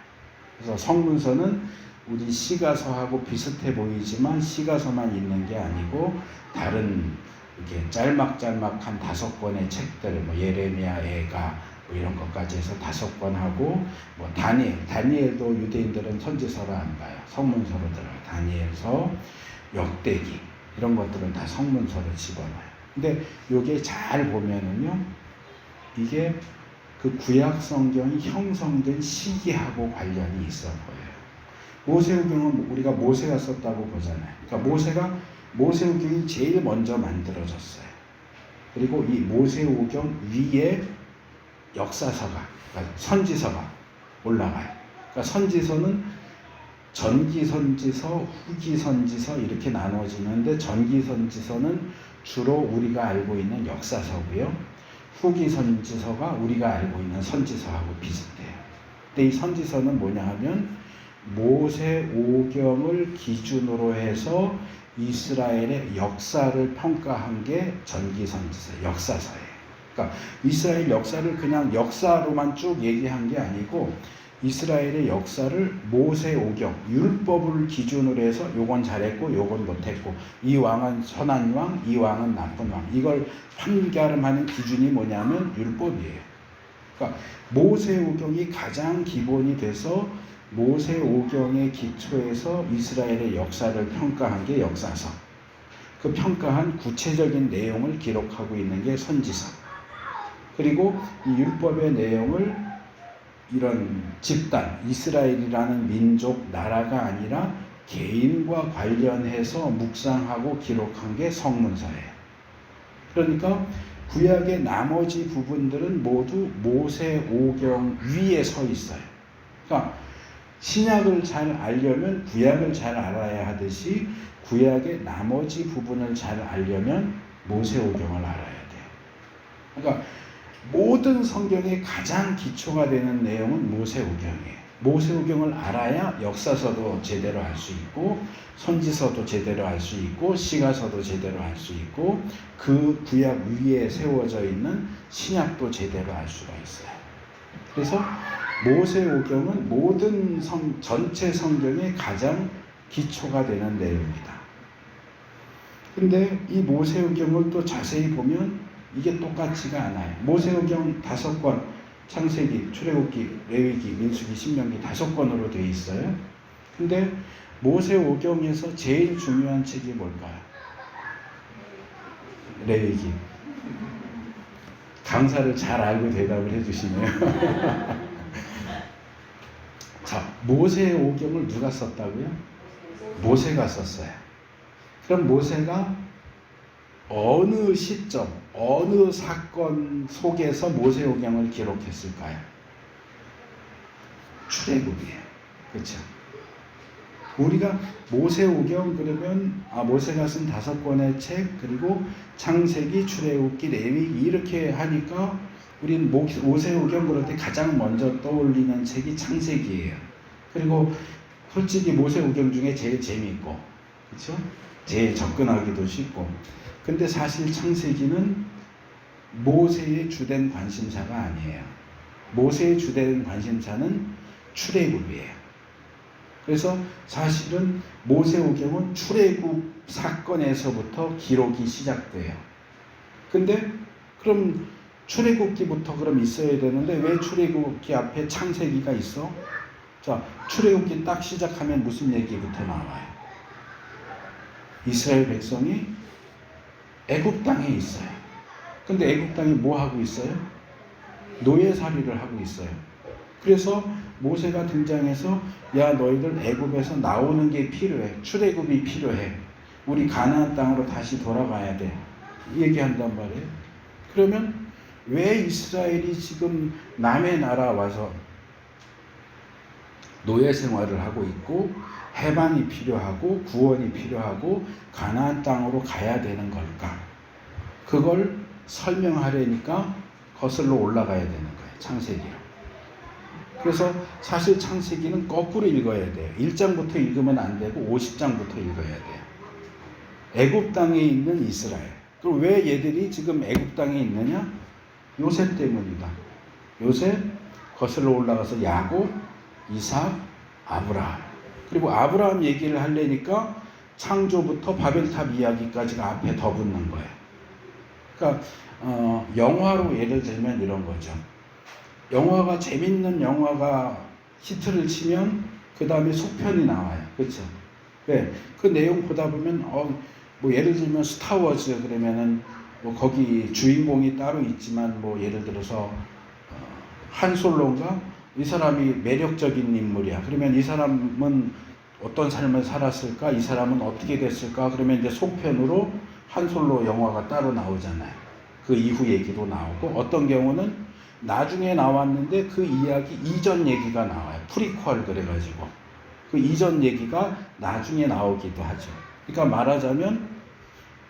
그래서 성문서는 우리 시가서하고 비슷해 보이지만 시가서만 있는 게 아니고 다른 이렇게 짤막한 5권의 책들, 뭐 예레미야, 에가 뭐 이런 것까지 해서 5권 하고 뭐 다니엘도 유대인들은 선지서로 안 봐요. 성문서로 들어요. 다니엘서, 역대기 이런 것들은 다 성문서로 집어넣어요. 근데 요게 잘 보면은요, 이게 그 구약 성경이 형성된 시기하고 관련이 있어 보여요. 모세오경은 우리가 모세가 썼다고 보잖아요. 그러니까 모세오경이 제일 먼저 만들어졌어요. 그리고 이 모세오경 위에 역사서가, 그러니까 선지서가 올라가요. 그러니까 선지서는 전기선지서, 후기선지서 이렇게 나눠지는데 전기선지서는 주로 우리가 알고 있는 역사서고요. 후기선지서가 우리가 알고 있는 선지서하고 비슷해요. 근데 이 선지서는 뭐냐 하면 모세오경을 기준으로 해서 이스라엘의 역사를 평가한 게 전기선지서, 역사서예요. 그러니까 이스라엘 역사를 그냥 역사로만 쭉 얘기한 게 아니고 이스라엘의 역사를 모세오경, 율법을 기준으로 해서 요건 잘했고 요건 못했고 이 왕은 선한 왕, 이 왕은 나쁜 왕, 이걸 판가름하는 기준이 뭐냐면 율법이에요. 그러니까 모세오경이 가장 기본이 돼서 모세오경의 기초에서 이스라엘의 역사를 평가한 게 역사서. 그 평가한 구체적인 내용을 기록하고 있는 게 선지서. 그리고 이 율법의 내용을 이런 집단, 이스라엘이라는 민족, 나라가 아니라 개인과 관련해서 묵상하고 기록한 게 성문서예요. 그러니까 구약의 나머지 부분들은 모두 모세오경 위에 서 있어요. 그러니까 신약을 잘 알려면 구약을 잘 알아야 하듯이 구약의 나머지 부분을 잘 알려면 모세오경을 알아야 돼요. 그러니까 모든 성경의 가장 기초가 되는 내용은 모세오경이에요. 모세오경을 알아야 역사서도 제대로 알 수 있고 선지서도 제대로 알 수 있고 시가서도 제대로 알 수 있고 그 구약 위에 세워져 있는 신약도 제대로 알 수가 있어요. 그래서 모세오경은 모든 전체 성경의 가장 기초가 되는 내용이다. 근데 이 모세오경을 또 자세히 보면 이게 똑같지가 않아요. 모세오경 5권, 창세기, 출애굽기, 레위기, 민수기, 신명기 5권으로 되어 있어요. 근데 모세오경에서 제일 중요한 책이 뭘까요? 레위기. 강사를 잘 알고 대답을 해주시네요. 자, 모세오경을 누가 썼다고요? 모세가 썼어요. 그럼 모세가 어느 시점, 어느 사건 속에서 모세오경을 기록했을까요? 출애굽이에요. 그렇죠? 우리가 모세오경 그러면 모세가 쓴 5권의 책 그리고 창세기, 출애굽기, 레위기 이렇게 하니까 우리는 모세오경 그럴 때 가장 먼저 떠올리는 책이 창세기예요. 그리고 솔직히 모세오경 중에 제일 재미있고, 그렇죠? 제일 접근하기도 쉽고. 근데 사실 창세기는 모세의 주된 관심사가 아니에요. 모세의 주된 관심사는 출애굽이에요. 그래서 사실은 모세오경은 출애굽 사건에서부터 기록이 시작돼요. 근데 그럼 출애굽기부터 그럼 있어야 되는데 왜 출애굽기 앞에 창세기가 있어? 자, 출애굽기 딱 시작하면 무슨 얘기부터 나와요? 이스라엘 백성이 애굽 땅에 있어요. 근데 애굽 땅에 뭐 하고 있어요? 노예살이를 하고 있어요. 그래서 모세가 등장해서 야 너희들 애굽에서 나오는 게 필요해. 출애굽이 필요해. 우리 가나안 땅으로 다시 돌아가야 돼. 얘기한단 말이에요. 그러면 왜 이스라엘이 지금 남의 나라 와서 노예 생활을 하고 있고 해방이 필요하고 구원이 필요하고 가나안 땅으로 가야 되는 걸까? 그걸 설명하려니까 거슬러 올라가야 되는 거예요. 창세기로. 그래서 사실 창세기는 거꾸로 읽어야 돼요. 1장부터 읽으면 안 되고 50장부터 읽어야 돼요. 애굽 땅에 있는 이스라엘. 그럼 왜 얘들이 지금 애굽 땅에 있느냐? 요셉 때문이다. 요셉 거슬러 올라가서 야곱, 이삭, 아브라함. 그리고 아브라함 얘기를 하려니까 창조부터 바벨탑 이야기까지가 앞에 더 붙는 거예요. 그러니까 영화로 예를 들면 이런 거죠. 영화가 재밌는 영화가 히트를 치면 그 다음에 속편이 나와요. 그렇죠? 네. 그 내용 보다 보면 뭐 예를 들면 스타워즈 그러면은 뭐 거기 주인공이 따로 있지만 뭐 예를 들어서 한솔로인가? 이 사람이 매력적인 인물이야. 그러면 이 사람은 어떤 삶을 살았을까? 이 사람은 어떻게 됐을까? 그러면 이제 속편으로 한솔로 영화가 따로 나오잖아요. 그 이후 얘기도 나오고 어떤 경우는 나중에 나왔는데 그 이야기 이전 얘기가 나와요. 프리퀄 그래가지고 그 이전 얘기가 나중에 나오기도 하죠. 그러니까 말하자면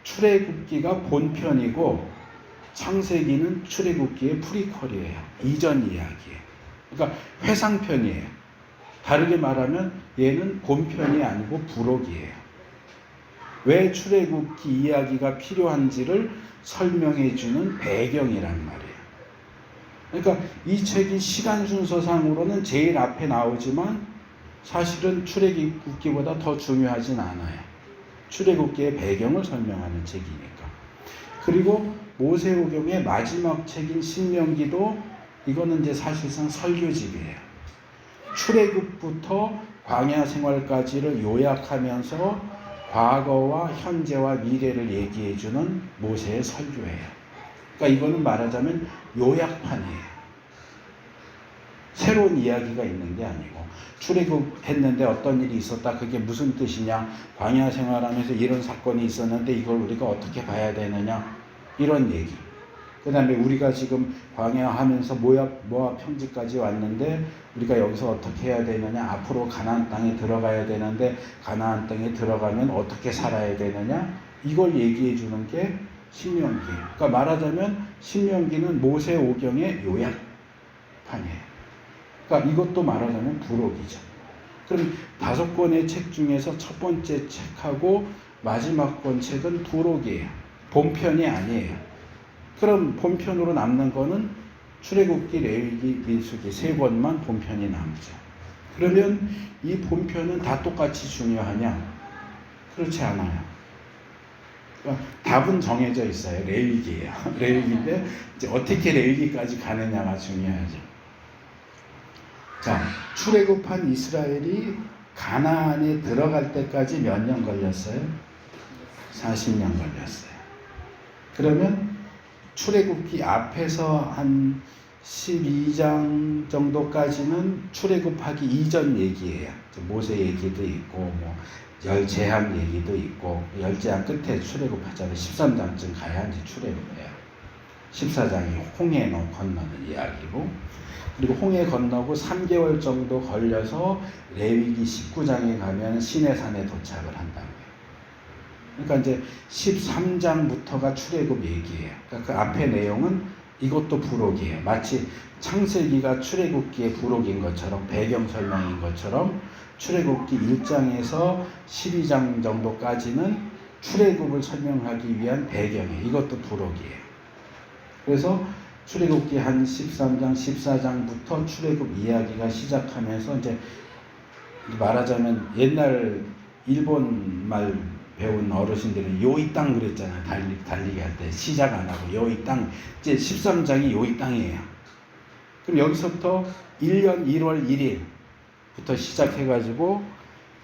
출애굽기가 본편이고 창세기는 출애굽기의 프리퀄이에요. 이전 이야기예요. 그러니까 회상편이에요. 다르게 말하면 얘는 본편이 아니고 부록이에요. 왜 출애굽기 이야기가 필요한지를 설명해주는 배경이란 말이에요. 그러니까 이 책이 시간 순서상으로는 제일 앞에 나오지만 사실은 출애굽기보다 더 중요하진 않아요. 출애굽기의 배경을 설명하는 책이니까. 그리고 모세오경의 마지막 책인 신명기도 이거는 이제 사실상 설교집이에요. 출애굽부터 광야 생활까지를 요약하면서 과거와 현재와 미래를 얘기해주는 모세의 설교예요. 그러니까 이거는 말하자면 요약판이에요. 새로운 이야기가 있는 게 아니고 출애굽했는데 어떤 일이 있었다. 그게 무슨 뜻이냐. 광야 생활하면서 이런 사건이 있었는데 이걸 우리가 어떻게 봐야 되느냐. 이런 얘기. 그 다음에 우리가 지금 광야하면서 모압 평지까지 왔는데 우리가 여기서 어떻게 해야 되느냐. 앞으로 가나안 땅에 들어가야 되는데 가나안 땅에 들어가면 어떻게 살아야 되느냐. 이걸 얘기해 주는 게 신명기. 그러니까 말하자면 신명기는 모세오경의 요약판이에요. 그러니까 이것도 말하자면 부록이죠. 그럼 5권의 책 중에서 첫 번째 책하고 마지막 권 책은 부록이에요. 본편이 아니에요. 그럼 본편으로 남는 거는 출애굽기, 레위기, 민수기 3권만 본편이 남죠. 그러면 이 본편은 다 똑같이 중요하냐? 그렇지 않아요. 그러니까 답은 정해져 있어요. 레위기예요. 레위기인데 이제 어떻게 레위기까지 가느냐가 중요하죠. 자, 출애굽한 이스라엘이 가나안에 들어갈 때까지 몇 년 걸렸어요? 40년 걸렸어요. 그러면 출애굽기 앞에서 한 12장 정도까지는 출애굽하기 이전 얘기예요. 모세 얘기도 있고 뭐 열재앙 얘기도 있고, 열재앙 끝에 출애굽하자면 13장쯤 가야 이제 출애굽해요. 14장이 홍해 건너는 이야기고, 그리고 홍해 건너고 3개월 정도 걸려서 레위기 19장에 가면 시내산에 도착을 한다고요. 그러니까 이제 13장부터가 출애굽 얘기예요. 그러니까 그 앞에 내용은 이것도 부록이에요. 마치 창세기가 출애굽기의 부록인 것처럼, 배경 설명인 것처럼 출애굽기 1장에서 12장 정도까지는 출애굽을 설명하기 위한 배경이에요. 이것도 부록이에요. 그래서 출애굽기 한 13장, 14장부터 출애굽 이야기가 시작하면서 이제 말하자면 옛날 일본 말 배운 어르신들은 요이 땅 그랬잖아요. 달리기 할 때 시작 안 하고 요이 땅. 이제 13장이 요이 땅이에요. 그럼 여기서부터 1년 1월 1일부터 시작해가지고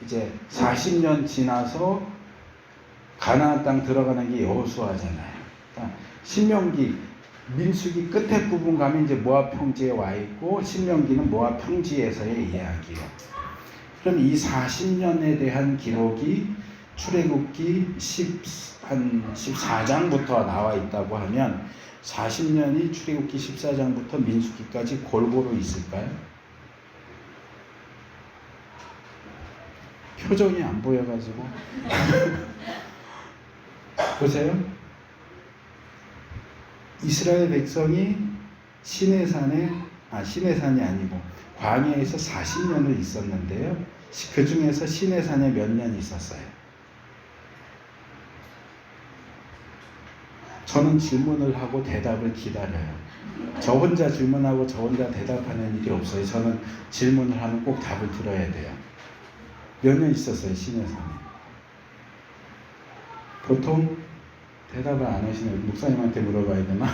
이제 40년 지나서 가나안 땅 들어가는 게 여호수아잖아요. 그러니까 신명기, 민수기 끝에 부분 가면 이제 모압 평지에 와 있고, 신명기는 모압 평지에서의 이야기예요. 그럼 이 40년에 대한 기록이 출애굽기 한 14장부터 나와 있다고 하면 40년이 출애굽기 14장부터 민수기까지 골고루 있을까요? 표정이 안 보여가지고 보세요. 이스라엘 백성이 시내산이 아니고 광야에서 40년을 있었는데요. 그 중에서 시내산에 몇 년 있었어요? 저는 질문을 하고 대답을 기다려요. 저 혼자 질문하고 저 혼자 대답하는 일이 없어요. 저는 질문을 하면 꼭 답을 들어야 돼요. 몇 년 있었어요, 시내산에? 보통 대답을 안 하시네요. 목사님한테 물어봐야 되나?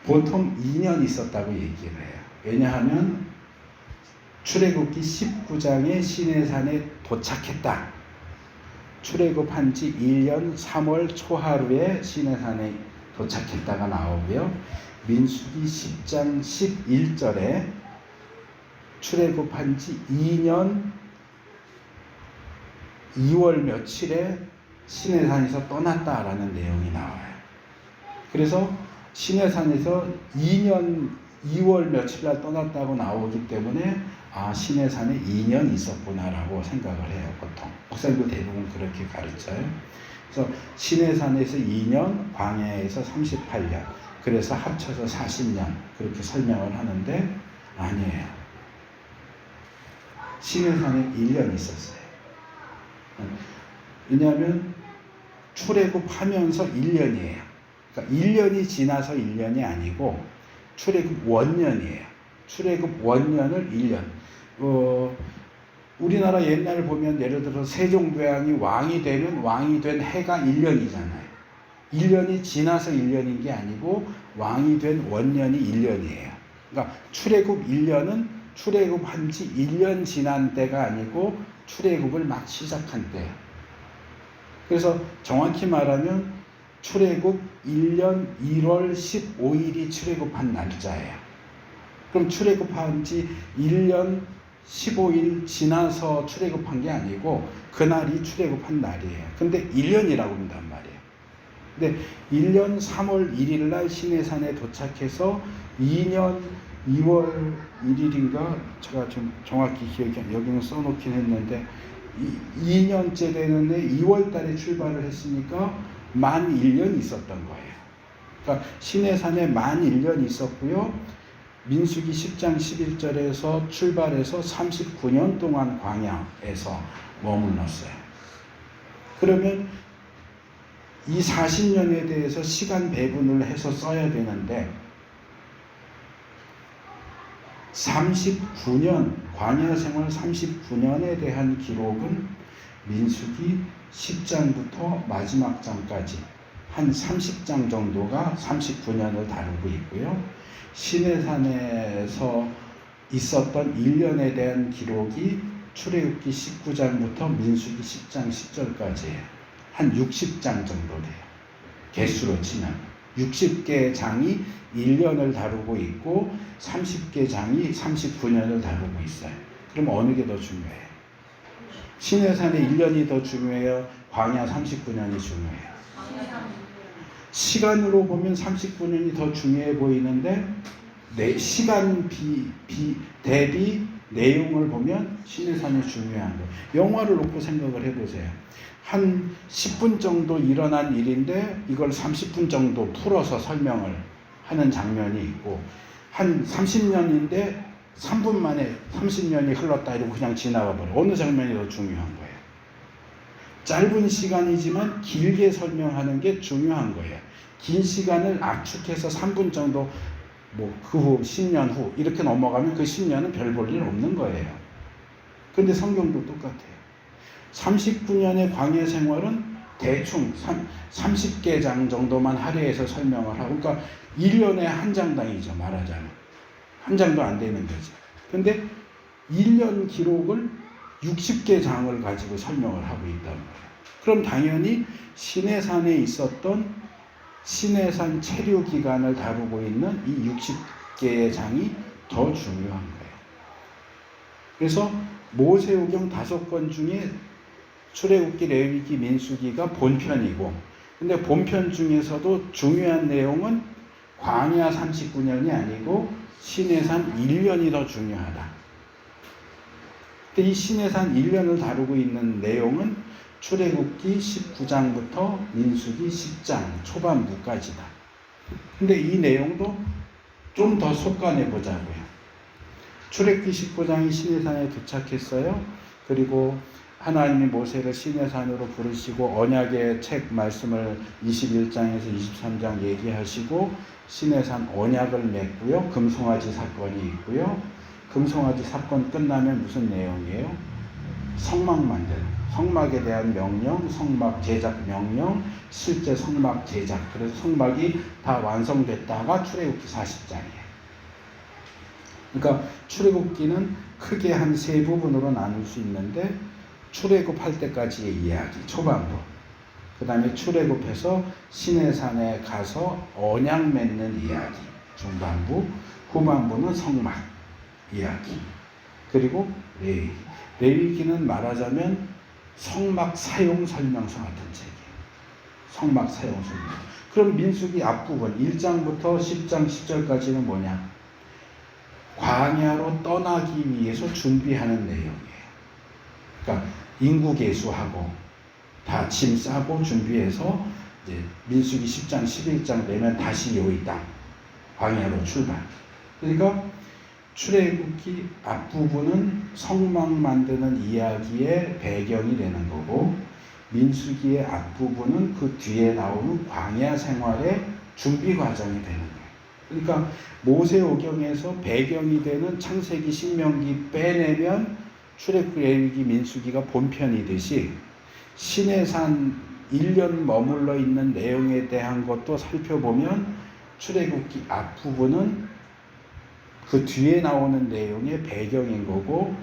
보통 2년 있었다고 얘기를 해요. 왜냐하면 출애굽기 19장에 시내산에 도착했다. 출애굽한 지 1년 3월 초하루에 시내산에 도착했다가 나오고요. 민수기 10장 11절에 출애굽한 지 2년 2월 며칠에 시내산에서 떠났다라는 내용이 나와요. 그래서 시내산에서 2년 2월 며칠 날 떠났다고 나오기 때문에 시내산에 2년 있었구나라고 생각을 해요. 보통 목사님도 대부분 그렇게 가르쳐요. 그래서 시내산에서 2년, 광야에서 38년, 그래서 합쳐서 40년 그렇게 설명을 하는데 아니에요. 시내산에 1년 있었어요. 왜냐하면 출애굽하면서 1년이에요. 그러니까 1년이 지나서 1년이 아니고 출애굽 원년이에요. 출애굽 원년을 1년. 우리나라 옛날 보면 예를 들어 세종대왕이 왕이 된 해가 1년이잖아요. 1년이 지나서 1년인 게 아니고 왕이 된 원년이 1년이에요. 그러니까 출애굽 1년은 출애굽한 지 1년 지난 때가 아니고 출애굽을 막 시작한 때예요. 그래서 정확히 말하면 출애굽 1년 1월 15일이 출애굽한 날짜예요. 그럼 출애굽한 지 1년 15일 지나서 출애굽한 게 아니고 그날이 출애굽한 날이에요. 근데 1년이라고 한단 말이에요. 근데 1년 3월 1일 날 시내산에 도착해서 2년 2월 1일인가 제가 좀 정확히 기억이 안 나요. 여기는 써놓긴 했는데 2년째 되는 해 2월 달에 출발을 했으니까 만 1년 있었던 거예요. 그러니까 시내산에 만 1년 있었고요. 민수기 10장 11절에서 출발해서 39년 동안 광야에서 머물렀어요. 그러면 이 40년에 대해서 시간 배분을 해서 써야 되는데 39년, 광야 생활 39년에 대한 기록은 민수기 10장부터 마지막 장까지 한 30장 정도가 39년을 다루고 있고요. 시내산에서 있었던 1년에 대한 기록이 출애굽기 19장부터 민수기 10장 10절까지예요. 한 60장 정도 돼요. 개수로 치면 60개 장이 1년을 다루고 있고 30개 장이 39년을 다루고 있어요. 그럼 어느 게 더 중요해요? 시내산의 1년이 더 중요해요? 광야 39년이 중요해요? 시간으로 보면 39년이 더 중요해 보이는데 시간 대비 내용을 보면 시내산이 중요한 거. 영화를 놓고 생각을 해보세요. 한 10분 정도 일어난 일인데 이걸 30분 정도 풀어서 설명을 하는 장면이 있고 한 30년인데 3분 만에 30년이 흘렀다 이러고 그냥 지나가 버려. 어느 장면이 더 중요한 거예요? 짧은 시간이지만 길게 설명하는 게 중요한 거예요. 긴 시간을 압축해서 3분 정도 그 후 10년 후 이렇게 넘어가면 그 10년은 별 볼 일 없는 거예요. 근데 성경도 똑같아요. 39년의 광야 생활은 대충 30개 장 정도만 할애해서 설명을 하고, 그러니까 1년에 한 장당이죠, 말하자면. 한 장도 안 되는 거죠. 근데 1년 기록을 60개 장을 가지고 설명을 하고 있단 말이에요. 그럼 당연히 시내산에 있었던 시내산 체류 기간을 다루고 있는 이 60개의 장이 더 중요한 거예요. 그래서 모세오경 5권 중에 출애굽기, 레위기, 민수기가 본편이고, 근데 본편 중에서도 중요한 내용은 광야 39년이 아니고 시내산 1년이 더 중요하다. 근데 이 시내산 1년을 다루고 있는 내용은 출애굽기 19장부터 민수기 10장 초반부까지다. 근데 이 내용도 좀 더 속간해 보자고요. 출애굽기 19장이 시내산에 도착했어요. 그리고 하나님이 모세를 시내산으로 부르시고 언약의 책 말씀을 21장에서 23장 얘기하시고 시내산 언약을 맺고요. 금송아지 사건이 있고요. 금송아지 사건 끝나면 무슨 내용이에요? 성막 만들고, 성막에 대한 명령, 성막 제작 명령, 실제 성막 제작. 그래서 성막이 다 완성됐다가 출애굽기 40장이에요. 그러니까 출애굽기는 크게 한 3부분으로 나눌 수 있는데 출애굽할 때까지의 이야기, 초반부. 그 다음에 출애굽해서 시내산에 가서 언약 맺는 이야기, 중반부. 후반부는 성막 이야기. 그리고 레위기. 레위기는 말하자면 성막 사용 설명서 같은 책이에요. 성막 사용 설명. 그럼 민수기 앞부분 1장부터 10장 10절까지는 뭐냐? 광야로 떠나기 위해서 준비하는 내용이에요. 그러니까 인구 계수하고 다 짐 싸고 준비해서 이제 민수기 10장 11장 되면 다시 여기 땅 광야로 출발. 그러니까 출애굽기 앞부분은 성막 만드는 이야기의 배경이 되는 거고, 민수기의 앞부분은 그 뒤에 나오는 광야 생활의 준비 과정이 되는 거예요. 그러니까 모세오경에서 배경이 되는 창세기, 신명기 빼내면 출애굽기, 레위기, 민수기가 본편이듯이 시내산 1년 머물러 있는 내용에 대한 것도 살펴보면 출애굽기 앞부분은 그 뒤에 나오는 내용의 배경인 거고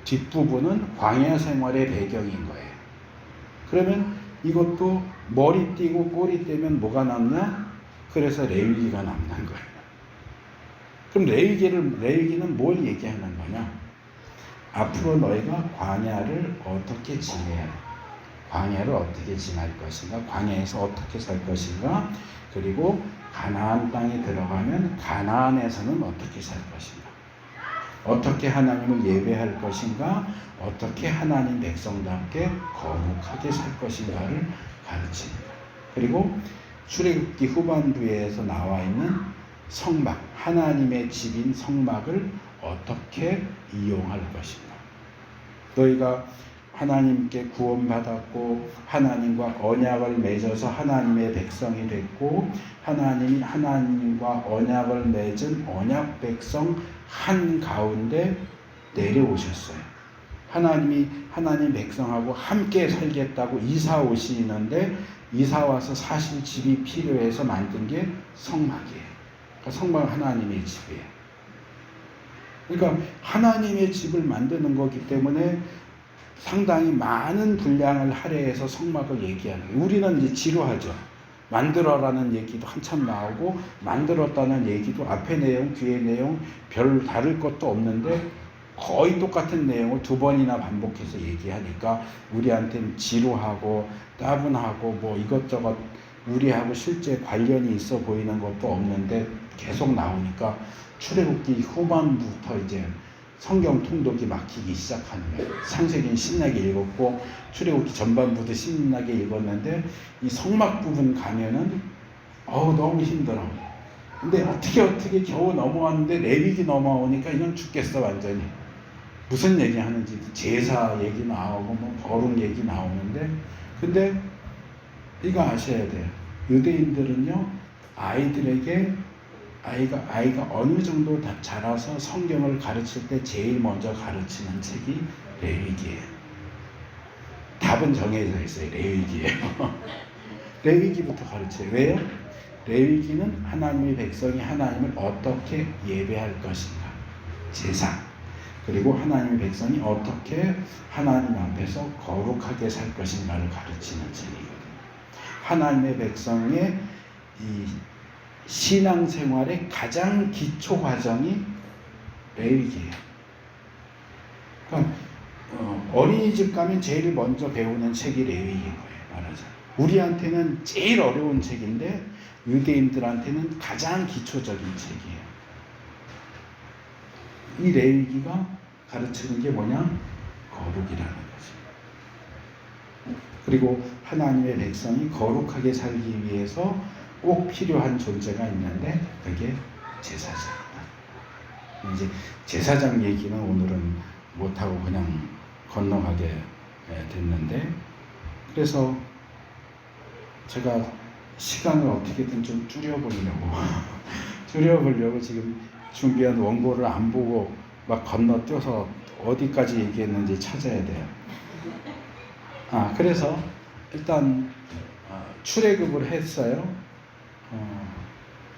뒷부분은 광야 생활의 배경인 거예요. 그러면 이것도 머리 띄고 꼬리 떼면 뭐가 남냐? 그래서 레위기가 남는 거예요. 그럼 레위기는 뭘 얘기하는 거냐? 앞으로 너희가 광야를 어떻게 지내야 해? 광야를 어떻게 지날 것인가? 광야에서 어떻게 살 것인가? 그리고 가나안 땅에 들어가면 가나안에서는 어떻게 살 것인가? 어떻게 하나님을 예배할 것인가? 어떻게 하나님 백성답게 거룩하게 살 것인가를 가르칩니다. 그리고 출애굽기 후반부에서 나와 있는 성막, 하나님의 집인 성막을 어떻게 이용할 것인가. 너희가 하나님께 구원받았고 하나님과 언약을 맺어서 하나님의 백성이 됐고 하나님이 하나님과 언약을 맺은 언약 백성 한가운데 내려오셨어요. 하나님이 하나님 백성하고 함께 살겠다고 이사 오시는데 이사 와서 사실 집이 필요해서 만든 게 성막이에요. 그러니까 성막은 하나님의 집이에요. 그러니까 하나님의 집을 만드는 거기 때문에 상당히 많은 분량을 할애해서 성막을 얘기하는 거예요. 우리는 이제 지루하죠. 만들어라는 얘기도 한참 나오고 만들었다는 얘기도 앞에 내용, 뒤에 내용 별 다를 것도 없는데 거의 똑같은 내용을 두 번이나 반복해서 얘기하니까 우리한테는 지루하고 따분하고 뭐 이것저것 우리하고 실제 관련이 있어 보이는 것도 없는데 계속 나오니까 출애굽기 후반부터 이제 성경 통독이 막히기 시작하는 거예요. 창세기는 신나게 읽었고 출애굽기 전반부도 신나게 읽었는데 이 성막 부분 가면은 너무 힘들어. 근데 어떻게 겨우 넘어왔는데 레위기 넘어오니까 이건 죽겠어 완전히. 무슨 얘기 하는지 제사 얘기 나오고 뭐 거룩 얘기 나오는데 근데 이거 아셔야 돼요. 유대인들은요 아이가 어느 정도 자라서 성경을 가르칠 때 제일 먼저 가르치는 책이 레위기예요. 답은 정해져 있어요. 레위기예요. 레위기부터 가르쳐요. 왜요? 레위기는 하나님의 백성이 하나님을 어떻게 예배할 것인가, 제사, 그리고 하나님의 백성이 어떻게 하나님 앞에서 거룩하게 살 것인가를 가르치는 책이거든요. 하나님의 백성의 이 신앙생활의 가장 기초 과정이 레위기예요. 그러니까 어린이집 가면 제일 먼저 배우는 책이 레위기인 거예요. 말하자면 우리한테는 제일 어려운 책인데 유대인들한테는 가장 기초적인 책이에요. 이 레위기가 가르치는 게 뭐냐? 거룩이라는 거죠. 그리고 하나님의 백성이 거룩하게 살기 위해서 꼭 필요한 존재가 있는데 그게 제사장이다. 이제 제사장 얘기는 오늘은 못하고 그냥 건너가게 됐는데 그래서 제가 시간을 어떻게든 좀 줄여보려고 지금 준비한 원고를 안 보고 막 건너뛰어서 어디까지 얘기했는지 찾아야 돼요. 그래서 일단 출애굽을 했어요.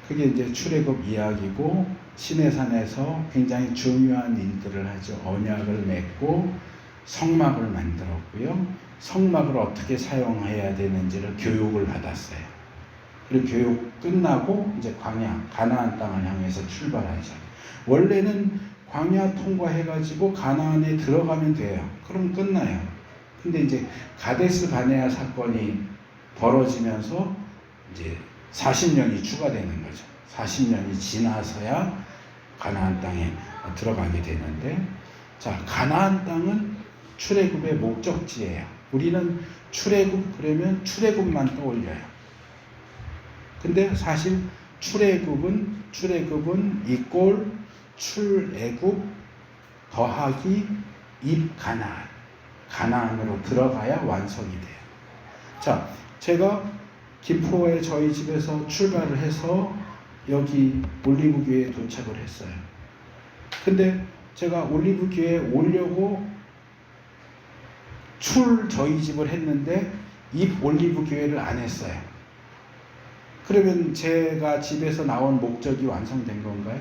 그게 이제 출애굽 이야기고 시내산에서 굉장히 중요한 일들을 하죠. 언약을 맺고 성막을 만들었고요. 성막을 어떻게 사용해야 되는지를 교육을 받았어요. 그리고 교육 끝나고 이제 광야, 가나안 땅을 향해서 출발하죠. 원래는 광야 통과해가지고 가나안에 들어가면 돼요. 그럼 끝나요. 근데 이제 가데스 바네아 사건이 벌어지면서 이제 40년이 추가되는 거죠. 40년이 지나서야 가나안 땅에 들어가게 되는데, 자, 가나안 땅은 출애굽의 목적지예요. 우리는 출애굽 그러면 출애굽만 떠올려요. 근데 사실 출애굽은 이꼴 출애굽 더하기 입가나안, 가나안으로 들어가야 완성이 돼요. 자, 제가 김포에 저희 집에서 출발을 해서 여기 올리브교회에 도착을 했어요. 근데 제가 올리브교회에 오려고 저희 집을 했는데 입 올리브교회를 안 했어요. 그러면 제가 집에서 나온 목적이 완성된 건가요?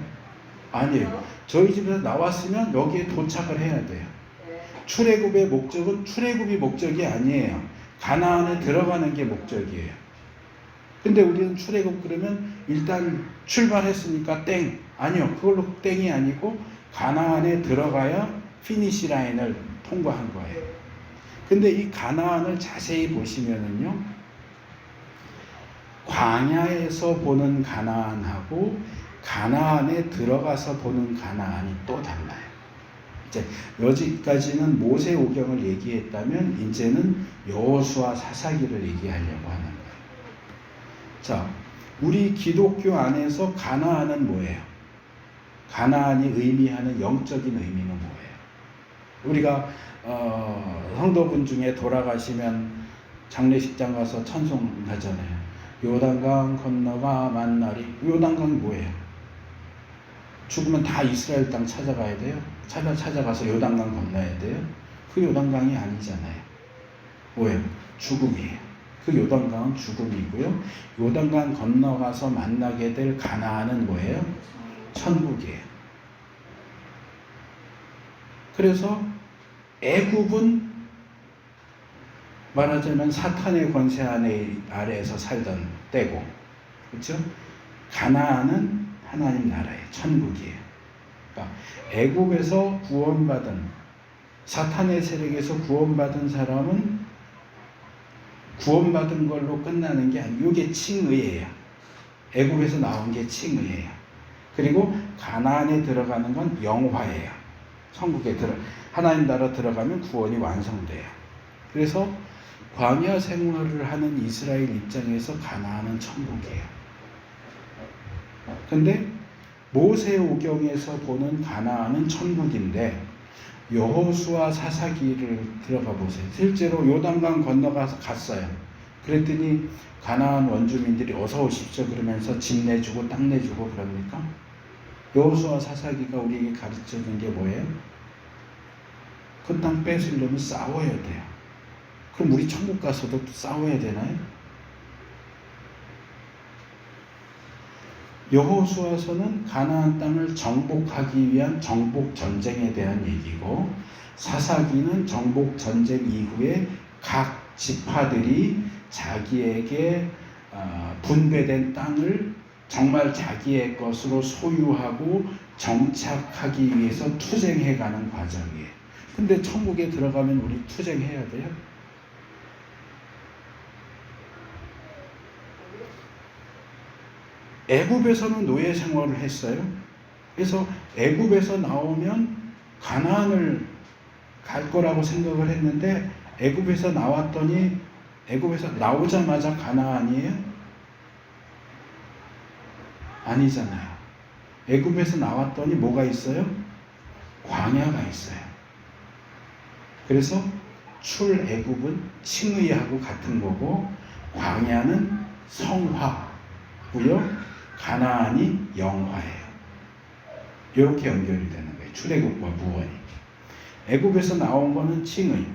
아니에요. 저희 집에서 나왔으면 여기에 도착을 해야 돼요. 출애굽의 목적은 출애굽이 목적이 아니에요. 가나안에 들어가는 게 목적이에요. 근데 우리는 출애굽 그러면 일단 출발했으니까 땡. 아니요. 그걸로 땡이 아니고 가나안에 들어가야 피니시 라인을 통과한 거예요. 근데 이 가나안을 자세히 보시면은요, 광야에서 보는 가나안하고 가나안에 들어가서 보는 가나안이 또 달라요. 이제 여기까지는 모세오경을 얘기했다면 이제는 여호수아 사사기를 얘기하려고 하는 거예요. 자, 우리 기독교 안에서 가나안은 뭐예요? 가나안이 의미하는 영적인 의미는 뭐예요? 우리가 성도분 중에 돌아가시면 장례식장 가서 찬송하잖아요. 요단강 건너가 만나리. 요단강이 뭐예요? 죽으면 다 이스라엘 땅 찾아가야 돼요? 찾아가서 요단강 건너야 돼요? 그 요단강이 아니잖아요. 뭐예요? 죽음이에요. 그 요단강은 죽음이고요. 요단강 건너가서 만나게 될 가나안은 뭐예요? 천국이에요. 그래서 애굽은 말하자면 사탄의 권세 아래에서 살던 때고, 그렇죠? 가나안은 하나님 나라예요. 천국이에요. 그러니까 애굽에서 구원받은, 사탄의 세력에서 구원받은 사람은 구원받은 걸로 끝나는 게 아니고, 이게 칭의예요. 애굽에서 나온 게 칭의예요. 그리고 가나안에 들어가는 건 영화예요. 천국에 하나님 나라 들어가면 구원이 완성돼요. 그래서 광야 생활을 하는 이스라엘 입장에서 가나안은 천국이에요. 근데 모세오경에서 보는 가나안은 천국인데, 여호수아 사사기를 들어가 보세요. 실제로 요단강 건너가서 갔어요. 그랬더니 가나안 원주민들이 어서 오십시오 그러면서 집 내주고 땅 내주고 그럽니까? 여호수아 사사기가 우리에게 가르쳐준 게 뭐예요? 그 땅 뺏으려면 싸워야 돼요. 그럼 우리 천국 가서도 싸워야 되나요? 여호수아서는 가나안 땅을 정복하기 위한 정복 전쟁에 대한 얘기고, 사사기는 정복 전쟁 이후에 각 지파들이 자기에게 분배된 땅을 정말 자기의 것으로 소유하고 정착하기 위해서 투쟁해가는 과정이에요. 근데 천국에 들어가면 우리 투쟁해야 돼요? 애굽에서는 노예 생활을 했어요. 그래서 애굽에서 나오면 가나안을 갈 거라고 생각을 했는데, 애굽에서 나왔더니 애굽에서 나오자마자 가나안이에요? 아니잖아요. 애굽에서 나왔더니 뭐가 있어요? 광야가 있어요. 그래서 출애굽은 칭의하고 같은 거고, 광야는 성화고요, 가나안이 영화예요. 이렇게 연결이 되는 거예요. 출애굽과 무언이. 애굽에서 나온 거는 칭의,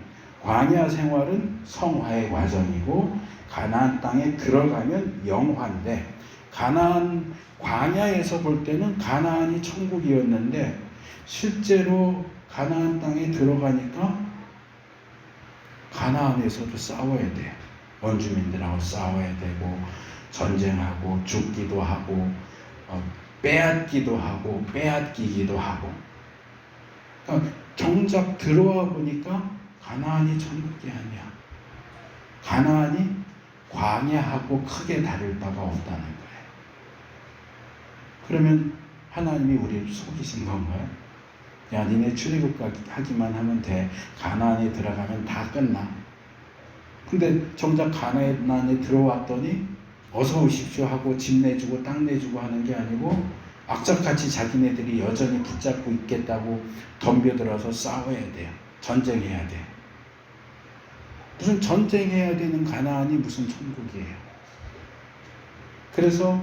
광야 생활은 성화의 과정이고, 가나안 땅에 들어가면 영화인데, 가나안 광야에서 볼 때는 가나안이 천국이었는데, 실제로 가나안 땅에 들어가니까 가나안에서도 싸워야 돼요. 원주민들하고 싸워야 되고, 전쟁하고, 죽기도 하고, 빼앗기도 하고, 빼앗기기도 하고. 그러니까 정작 들어와 보니까 가나안이 천국이 아니야. 가나안이 광야하고 크게 다를 바가 없다는 거예요. 그러면 하나님이 우리를 속이신 건가요? 야, 니네 출애굽하기만 하면 돼. 가나안에 들어가면 다 끝나. 근데 정작 가나안에 들어왔더니 어서 오십시오 하고 집 내주고 땅 내주고 하는 게 아니고, 악착같이 자기네들이 여전히 붙잡고 있겠다고 덤벼들어서 싸워야 돼요. 전쟁해야 돼요. 무슨 전쟁해야 되는 가나안이 무슨 천국이에요. 그래서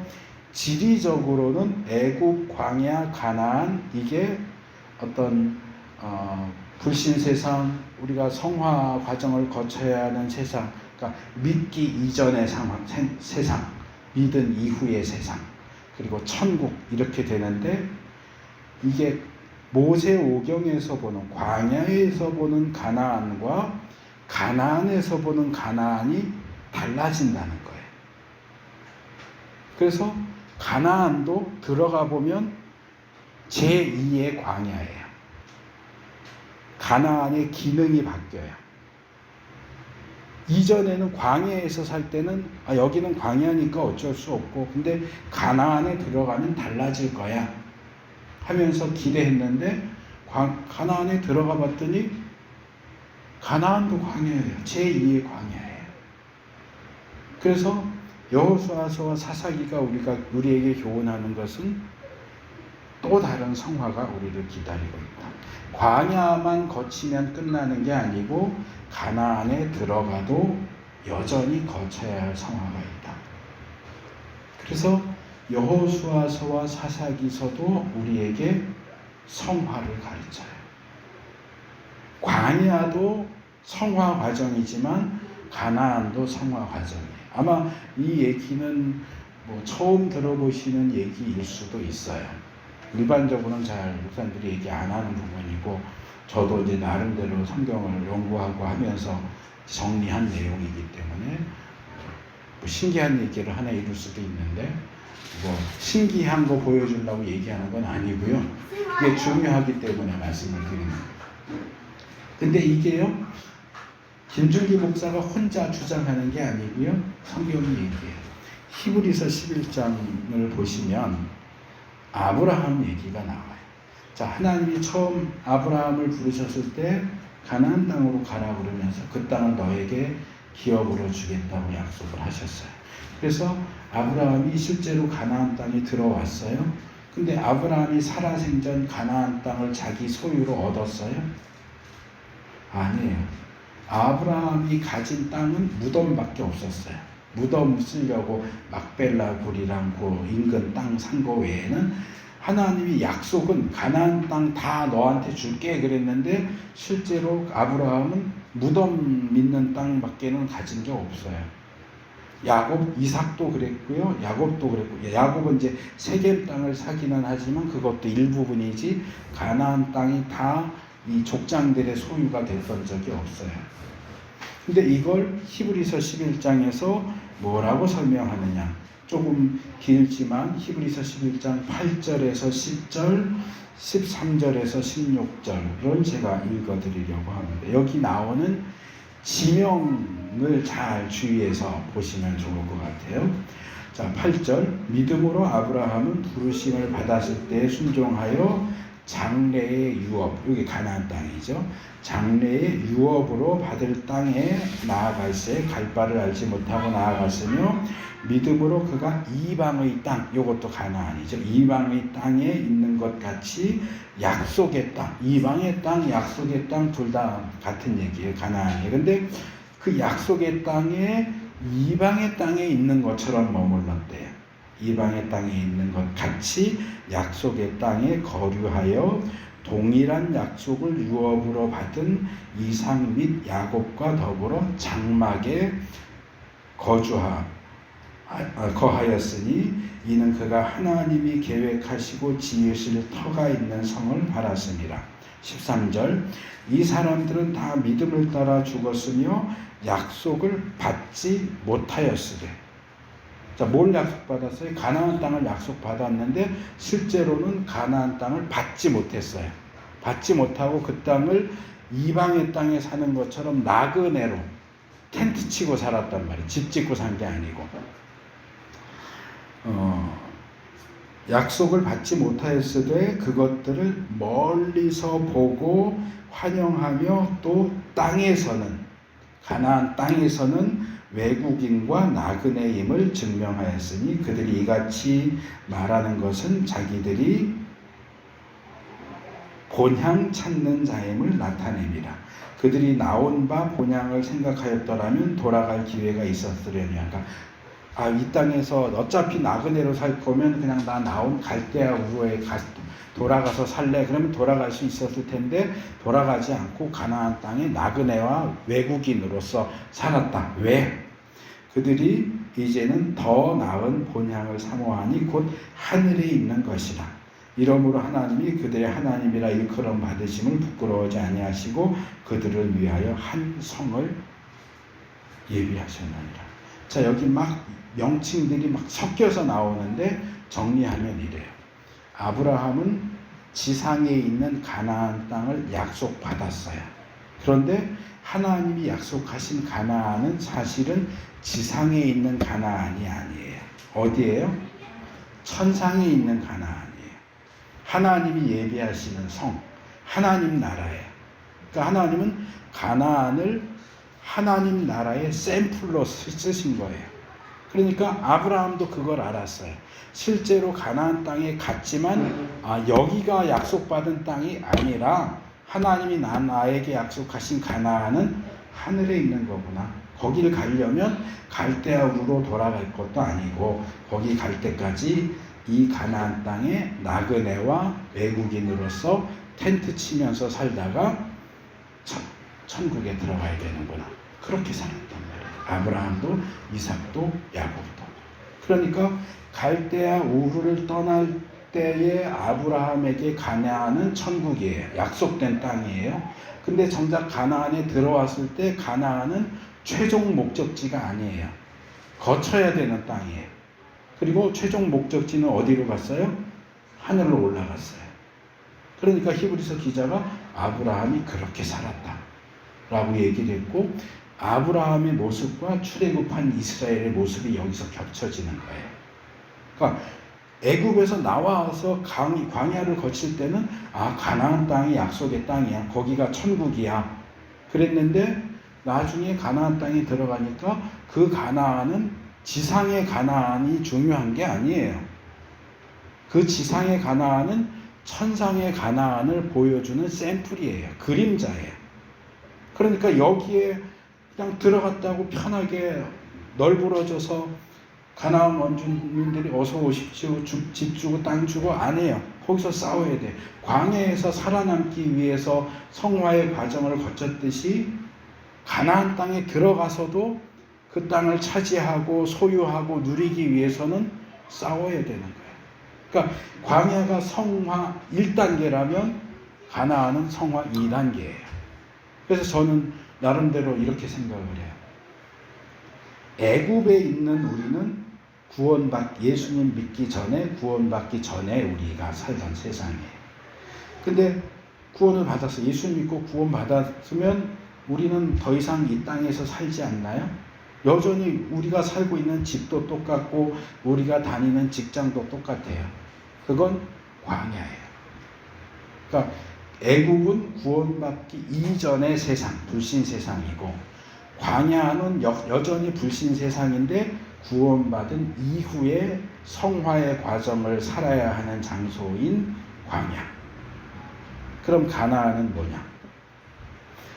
지리적으로는 애굽, 광야, 가나안, 이게 어떤 불신 세상, 우리가 성화 과정을 거쳐야 하는 세상, 그러니까 믿기 이전의 세상, 믿은 이후의 세상, 그리고 천국, 이렇게 되는데, 이게 모세오경에서 보는, 광야에서 보는 가나안과 가나안에서 보는 가나안이 달라진다는 거예요. 그래서 가나안도 들어가 보면 제2의 광야예요. 가나안의 기능이 바뀌어요. 이전에는 광야에서 살 때는 여기는 광야니까 어쩔 수 없고, 근데 가나안에 들어가면 달라질 거야 하면서 기대했는데, 가나안에 들어가 봤더니 가나안도 광야예요. 제2의 광야예요. 그래서 여호수아서와 사사기가 우리에게 교훈하는 것은 또 다른 성화가 우리를 기다리고 있다. 광야만 거치면 끝나는 게 아니고 가나안에 들어가도 여전히 거쳐야 할 성화가 있다. 그래서 여호수아서와 사사기서도 우리에게 성화를 가르쳐요. 광야도 성화 과정이지만 가나안도 성화 과정이에요. 아마 이 얘기는 처음 들어보시는 얘기일 수도 있어요. 일반적으로는 잘 목사님들이 얘기 안 하는 부분이고, 저도 이제 나름대로 성경을 연구하고 하면서 정리한 내용이기 때문에 신기한 얘기를 하나 이룰 수도 있는데, 신기한 거 보여주려고 얘기하는 건 아니고요. 이게 중요하기 때문에 말씀을 드리는 거예요. 근데 이게요, 김준기 목사가 혼자 주장하는 게 아니고요, 성경이 얘기해요. 히브리서 11장을 보시면 아브라함 얘기가 나와요. 자, 하나님이 처음 아브라함을 부르셨을 때 가나안 땅으로 가라 그러면서 그 땅을 너에게 기업으로 주겠다고 약속을 하셨어요. 그래서 아브라함이 실제로 가나안 땅에 들어왔어요. 근데 아브라함이 살아생전 가나안 땅을 자기 소유로 얻었어요? 아니에요. 아브라함이 가진 땅은 무덤밖에 없었어요. 무덤 쓰려고 막벨라 굴이랑 그 인근 땅 산 거 외에는 하나님이 약속은 가나안 땅 다 너한테 줄게 그랬는데, 실제로 아브라함은 무덤 있는 땅밖에는 가진 게 없어요. 야곱, 이삭도 그랬고요, 야곱도 그랬고, 야곱은 이제 세겜 땅을 사기는 하지만 그것도 일부분이지 가나안 땅이 다 이 족장들의 소유가 됐던 적이 없어요. 근데 이걸 히브리서 11장에서 뭐라고 설명하느냐, 조금 길지만 히브리서 11장 8절에서 10절, 13절에서 16절을 제가 읽어드리려고 하는데, 여기 나오는 지명을 잘 주의해서 보시면 좋을 것 같아요. 자, 8절, 믿음으로 아브라함은 부르심을 받았을 때 순종하여 장래의 유업, 여기 가나안 땅이죠. 장래의 유업으로 받을 땅에 나아갈새 갈 바를 알지 못하고 나아갔으며, 믿음으로 그가 이방의 땅, 이것도 가나안이죠. 이방의 땅에 있는 것 같이 약속의 땅, 이방의 땅, 약속의 땅 둘 다 같은 얘기예요. 가나안이. 근데 그 약속의 땅에 이방의 땅에 있는 것처럼 머물렀대요. 이방의 땅에 있는 것 같이 약속의 땅에 거류하여 동일한 약속을 유업으로 받은 이삭 및 야곱과 더불어 장막에 거하였으니 이는 그가 하나님이 계획하시고 지으실 터가 있는 성을 바랐습니다. 13절, 이 사람들은 다 믿음을 따라 죽었으며 약속을 받지 못하였으되. 자, 뭘 약속받았어요? 가나안 땅을 약속받았는데 실제로는 가나안 땅을 받지 못했어요. 받지 못하고 그 땅을 이방의 땅에 사는 것처럼 나그네로 텐트 치고 살았단 말이에요. 집 짓고 산 게 아니고. 약속을 받지 못하였으되 그것들을 멀리서 보고 환영하며 또 땅에서는, 가나안 땅에서는 외국인과 나그네임을 증명하였으니 그들이 이같이 말하는 것은 자기들이 본향 찾는 자임을 나타냅니다. 그들이 나온 바 본향을 생각하였더라면 돌아갈 기회가 있었으려니까. 이 땅에서 어차피 나그네로 살 거면 그냥 나 나온 갈대아 우르에 돌아가서 살래. 그러면 돌아갈 수 있었을 텐데 돌아가지 않고 가나안 땅에 나그네와 외국인으로서 살았다. 왜? 그들이 이제는 더 나은 본향을 사모하니 곧 하늘에 있는 것이라. 이러므로 하나님이 그들의 하나님이라 일컬음 받으심을 부끄러워하지 아니하시고 그들을 위하여 한 성을 예비하셨느니라. 자, 여기 막 명칭들이 막 섞여서 나오는데 정리하면 이래요. 아브라함은 지상에 있는 가나안 땅을 약속받았어요. 그런데 하나님이 약속하신 가나안은 사실은 지상에 있는 가나안이 아니에요. 어디예요? 천상에 있는 가나안이에요. 하나님이 예비하시는 성, 하나님 나라예요. 그러니까 하나님은 가나안을 하나님 나라의 샘플로 쓰신 거예요. 그러니까 아브라함도 그걸 알았어요. 실제로 가나안 땅에 갔지만 여기가 약속받은 땅이 아니라 하나님이 나에게 약속하신 가나안은 하늘에 있는 거구나. 거길 가려면 갈대아 우로 돌아갈 것도 아니고 거기 갈 때까지 이 가나안 땅에 나그네와 외국인으로서 텐트 치면서 살다가 천국에 들어가야 되는구나. 그렇게 살았단 말이에요. 아브라함도 이삭도 야곱도. 그러니까 갈대아 우르를 떠날 때에 아브라함에게 가나안은 천국이에요. 약속된 땅이에요. 근데 정작 가나안에 들어왔을 때 가나안은 최종 목적지가 아니에요. 거쳐야 되는 땅이에요. 그리고 최종 목적지는 어디로 갔어요? 하늘로 올라갔어요. 그러니까 히브리서 기자가 아브라함이 그렇게 살았다 라고 얘기를 했고, 아브라함의 모습과 출애굽한 이스라엘의 모습이 여기서 겹쳐지는 거예요. 그러니까 애굽에서 나와서 광야를 거칠 때는 가나안 땅이 약속의 땅이야. 거기가 천국이야. 그랬는데 나중에 가나안 땅에 들어가니까 그 가나안은 지상의 가나안이 중요한 게 아니에요. 그 지상의 가나안은 천상의 가나안을 보여주는 샘플이에요. 그림자예요. 그러니까 여기에 그냥 들어갔다고 편하게 널브러져서 가나안 원주민들이 어서 오십시오, 집 주고 땅 주고 안 해요. 거기서 싸워야 돼. 광야에서 살아남기 위해서 성화의 과정을 거쳤듯이 가나안 땅에 들어가서도 그 땅을 차지하고 소유하고 누리기 위해서는 싸워야 되는 거예요. 그러니까 광야가 성화 1단계라면 가나안은 성화 2단계예요. 그래서 저는 나름대로 이렇게 생각을 해요. 애굽에 있는 우리는 예수님 믿기 전에, 구원받기 전에 우리가 살던 세상이에요. 근데 구원을 받았어. 예수 믿고 구원받았으면 우리는 더 이상 이 땅에서 살지 않나요? 여전히 우리가 살고 있는 집도 똑같고 우리가 다니는 직장도 똑같아요. 그건 광야예요. 그러니까 애국은 구원받기 이전의 세상, 불신 세상이고, 광야는 여전히 불신 세상인데 구원받은 이후에 성화의 과정을 살아야 하는 장소인 광야. 그럼 가나안은 뭐냐?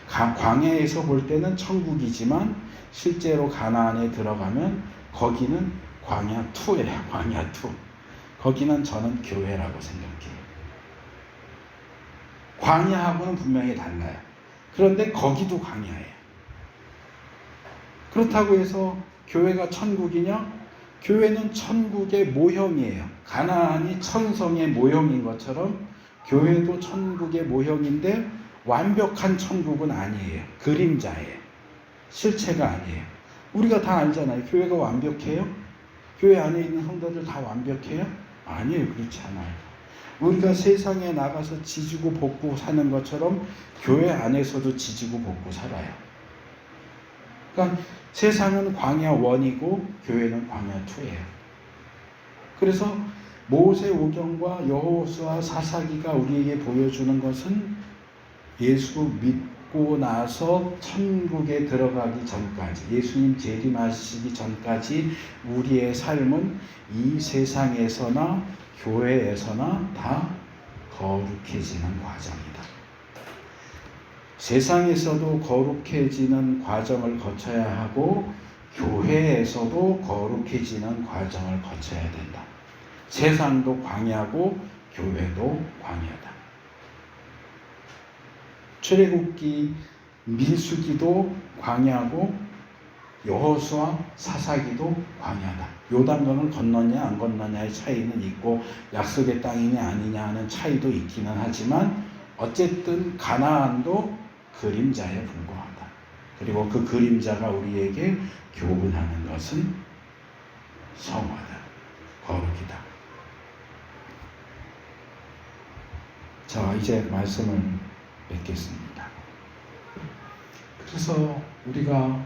광야에서 볼 때는 천국이지만 실제로 가나안에 들어가면 거기는 광야 2예요. 광야 2. 거기는 저는 교회라고 생각해요. 광야하고는 분명히 달라요. 그런데 거기도 광야예요. 그렇다고 해서 교회가 천국이냐? 교회는 천국의 모형이에요. 가나안이 천성의 모형인 것처럼 교회도 천국의 모형인데 완벽한 천국은 아니에요. 그림자예요. 실체가 아니에요. 우리가 다 알잖아요. 교회가 완벽해요? 교회 안에 있는 성도들 다 완벽해요? 아니에요. 그렇지 않아요. 우리가 세상에 나가서 지지고 볶고 사는 것처럼 교회 안에서도 지지고 볶고 살아요. 그러니까 세상은 광야 1이고 교회는 광야 2예요. 그래서 모세오경과 여호수아 사사기가 우리에게 보여주는 것은 예수 믿고 나서 천국에 들어가기 전까지, 예수님 재림하시기 전까지 우리의 삶은 이 세상에서나 교회에서나 다 거룩해지는 과정이다. 세상에서도 거룩해지는 과정을 거쳐야 하고 교회에서도 거룩해지는 과정을 거쳐야 된다. 세상도 광야고 교회도 광야다. 출애굽기, 민수기도 광야고 여호수아, 사사기도 광야다. 요단강을 건너냐 안 건너냐의 차이는 있고 약속의 땅이냐 아니냐 하는 차이도 있기는 하지만 어쨌든 가나안도 그림자에 불과하다. 그리고 그 그림자가 우리에게 교훈하는 것은 성화다. 거룩이다. 자, 이제 말씀을 맺겠습니다. 그래서 우리가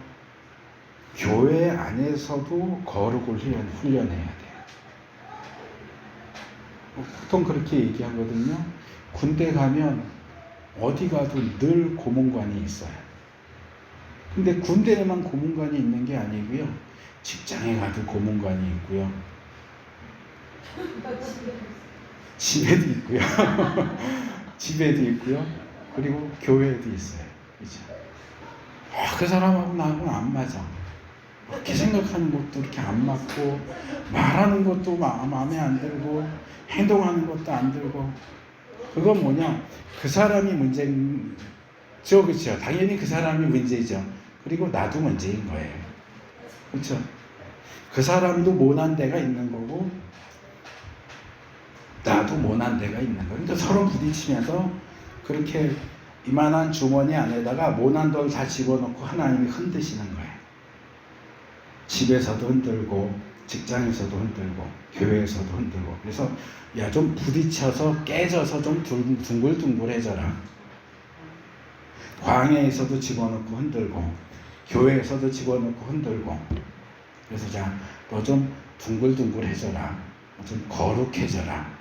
교회 안에서도 거룩을 훈련해야 돼요. 보통 그렇게 얘기하거든요. 군대 가면 어디 가도 늘 고문관이 있어요. 근데 군대에만 고문관이 있는 게 아니고요. 직장에 가도 고문관이 있고요. 집에도 있고요. 집에도 있고요. 그리고 교회에도 있어요. 그죠? 그 사람하고 나하고는 안 맞아. 그렇게 생각하는 것도 이렇게 안 맞고, 말하는 것도 마음에 안 들고, 행동하는 것도 안 들고. 그건 뭐냐? 그 사람이 문제죠. 그렇죠? 당연히 그 사람이 문제죠. 그리고 나도 문제인 거예요. 그렇죠? 그 사람도 모난 데가 있는 거고, 나도 모난 데가 있는 거예요. 그러니까 서로 부딪히면서 그렇게 이만한 주머니 안에다가 모난 돌 다 집어넣고 하나님이 흔드시는 거예요. 집에서도 흔들고, 직장에서도 흔들고, 교회에서도 흔들고. 그래서 야, 좀 부딪혀서 깨져서 좀 둥글둥글해져라. 광야에서도 집어넣고 흔들고, 교회에서도 집어넣고 흔들고. 그래서 자, 너 좀 둥글둥글해져라. 좀 거룩해져라.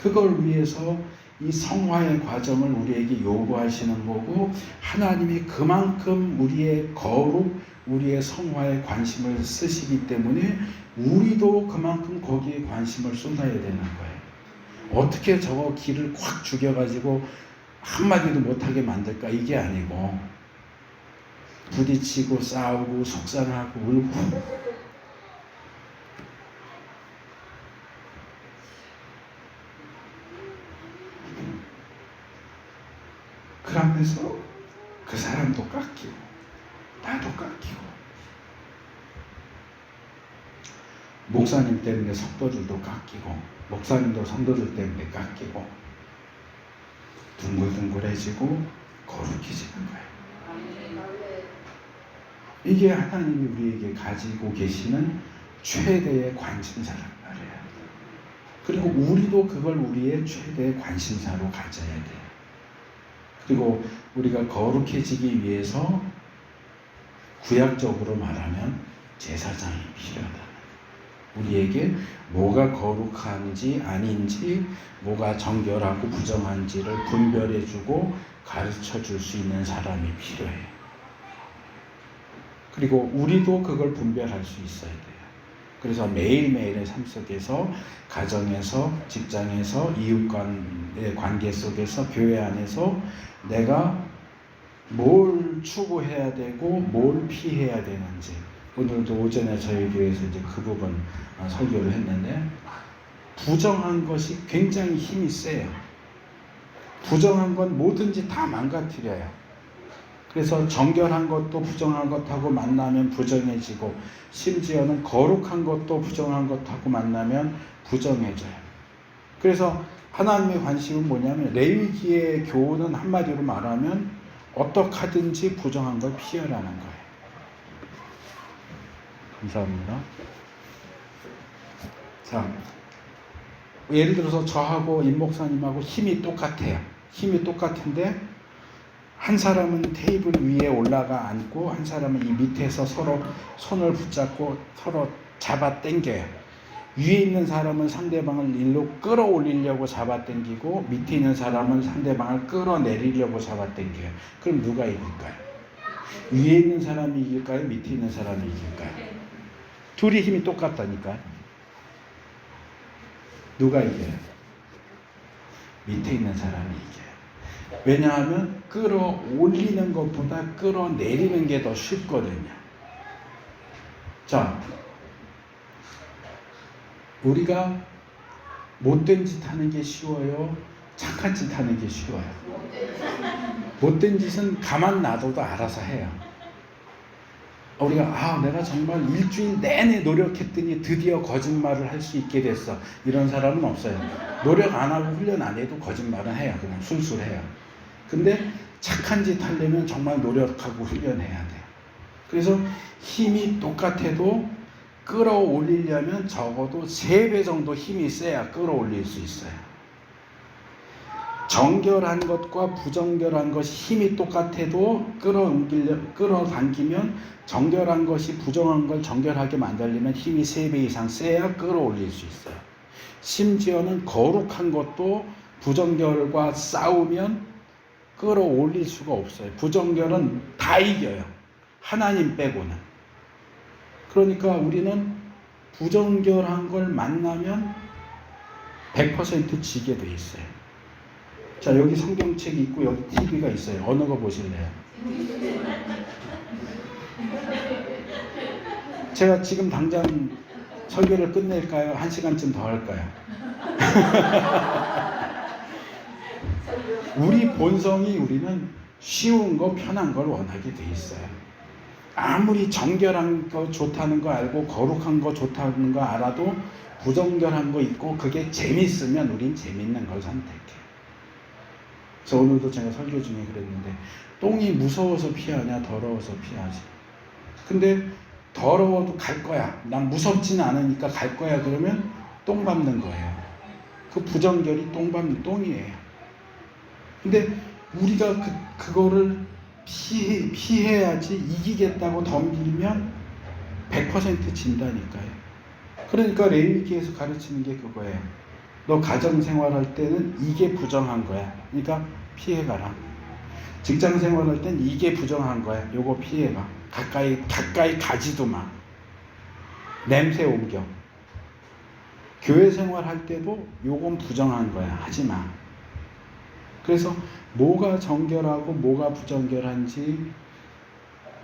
그걸 위해서 이 성화의 과정을 우리에게 요구하시는 거고, 하나님이 그만큼 우리의 거룩, 우리의 성화에 관심을 쓰시기 때문에 우리도 그만큼 거기에 관심을 쏟아야 되는 거예요. 어떻게 저거 기를 콱 죽여가지고 한마디도 못하게 만들까? 이게 아니고, 부딪히고 싸우고 속상하고 울고, 그러면서 그 사람도 깎이고 나도 깎이고, 목사님 때문에 성도들도 깎이고, 목사님도 성도들 때문에 깎이고, 둥글둥글해지고 거룩해지는 거예요. 이게 하나님이 우리에게 가지고 계시는 최대의 관심사란 말이에요. 그리고 우리도 그걸 우리의 최대의 관심사로 가져야 돼요. 그리고 우리가 거룩해지기 위해서 구약적으로 말하면 제사장이 필요하다. 우리에게 뭐가 거룩한지 아닌지, 뭐가 정결하고 부정한지를 분별해주고 가르쳐줄 수 있는 사람이 필요해요. 그리고 우리도 그걸 분별할 수 있어야 돼요. 그래서 매일매일의 삶 속에서, 가정에서, 직장에서, 이웃 간의 관계 속에서, 교회 안에서 내가 뭘 추구해야 되고 뭘 피해야 되는지, 오늘도 오전에 저희 교회에서 이제 그 부분 설교를 했는데, 부정한 것이 굉장히 힘이 세요. 부정한 건 뭐든지 다 망가뜨려요. 그래서 정결한 것도 부정한 것하고 만나면 부정해지고, 심지어는 거룩한 것도 부정한 것하고 만나면 부정해져요. 그래서 하나님의 관심은 뭐냐면, 레위기의 교훈은 한마디로 말하면 어떻게 하든지 부정한 걸 피하라는 거예요. 감사합니다. 자, 예를 들어서 저하고 임 목사님하고 힘이 똑같아요. 힘이 똑같은데 한 사람은 테이블 위에 올라가 앉고, 한 사람은 이 밑에서 서로 손을 붙잡고 서로 잡아 당겨요. 위에 있는 사람은 상대방을 일로 끌어올리려고 잡아 당기고, 밑에 있는 사람은 상대방을 끌어내리려고 잡아 당겨요. 그럼 누가 이길까요? 위에 있는 사람이 이길까요? 밑에 있는 사람이 이길까요? 둘이 힘이 똑같다니까요. 누가 이겨요? 밑에 있는 사람이 이겨요. 왜냐하면 끌어올리는 것보다 끌어내리는 게 더 쉽거든요. 자, 우리가 못된 짓 하는 게 쉬워요? 착한 짓 하는 게 쉬워요? 못된 짓은 가만 놔둬도 알아서 해요. 우리가 내가 정말 일주일 내내 노력했더니 드디어 거짓말을 할 수 있게 됐어, 이런 사람은 없어요. 노력 안 하고 훈련 안 해도 거짓말은 해요. 그냥 술술해요. 근데 착한 짓 하려면 정말 노력하고 훈련해야 돼요. 그래서 힘이 똑같아도 끌어올리려면 적어도 3배 정도 힘이 세야 끌어올릴 수 있어요. 정결한 것과 부정결한 것이 힘이 똑같아도 끌어당기면, 정결한 것이 부정한 걸 정결하게 만들려면 힘이 3배 이상 세야 끌어올릴 수 있어요. 심지어는 거룩한 것도 부정결과 싸우면 끌어올릴 수가 없어요. 부정결은 다 이겨요. 하나님 빼고는. 그러니까 우리는 부정결한 걸 만나면 100% 지게 돼 있어요. 자, 여기 성경책이 있고 여기 TV가 있어요. 어느 거 보실래요? 제가 지금 당장 설교를 끝낼까요? 1시간쯤 더 할까요? 우리 본성이 우리는 쉬운 거, 편한 걸 원하게 돼 있어요. 아무리 정결한 거 좋다는 거 알고 거룩한 거 좋다는 거 알아도 부정결한 거 있고 그게 재밌으면 우린 재밌는 걸 선택해. 그래서 오늘도 제가 설교 중에 그랬는데 똥이 무서워서 피하냐 더러워서 피하지. 근데 더러워도 갈 거야. 난 무섭지는 않으니까 갈 거야. 그러면 똥 밟는 거예요. 그 부정결이 똥 밟는 똥이에요. 근데 우리가 그거를 피해야지 이기겠다고 덤비면 100% 진다니까요. 그러니까 레위기에서 가르치는 게 그거예요. 너 가정생활할 때는 이게 부정한 거야. 그러니까 피해가라. 직장생활할 땐 이게 부정한 거야. 요거 피해가. 가까이 가지도 마. 냄새 옮겨. 교회 생활할 때도 요건 부정한 거야. 하지 마. 그래서 뭐가 정결하고 뭐가 부정결한지,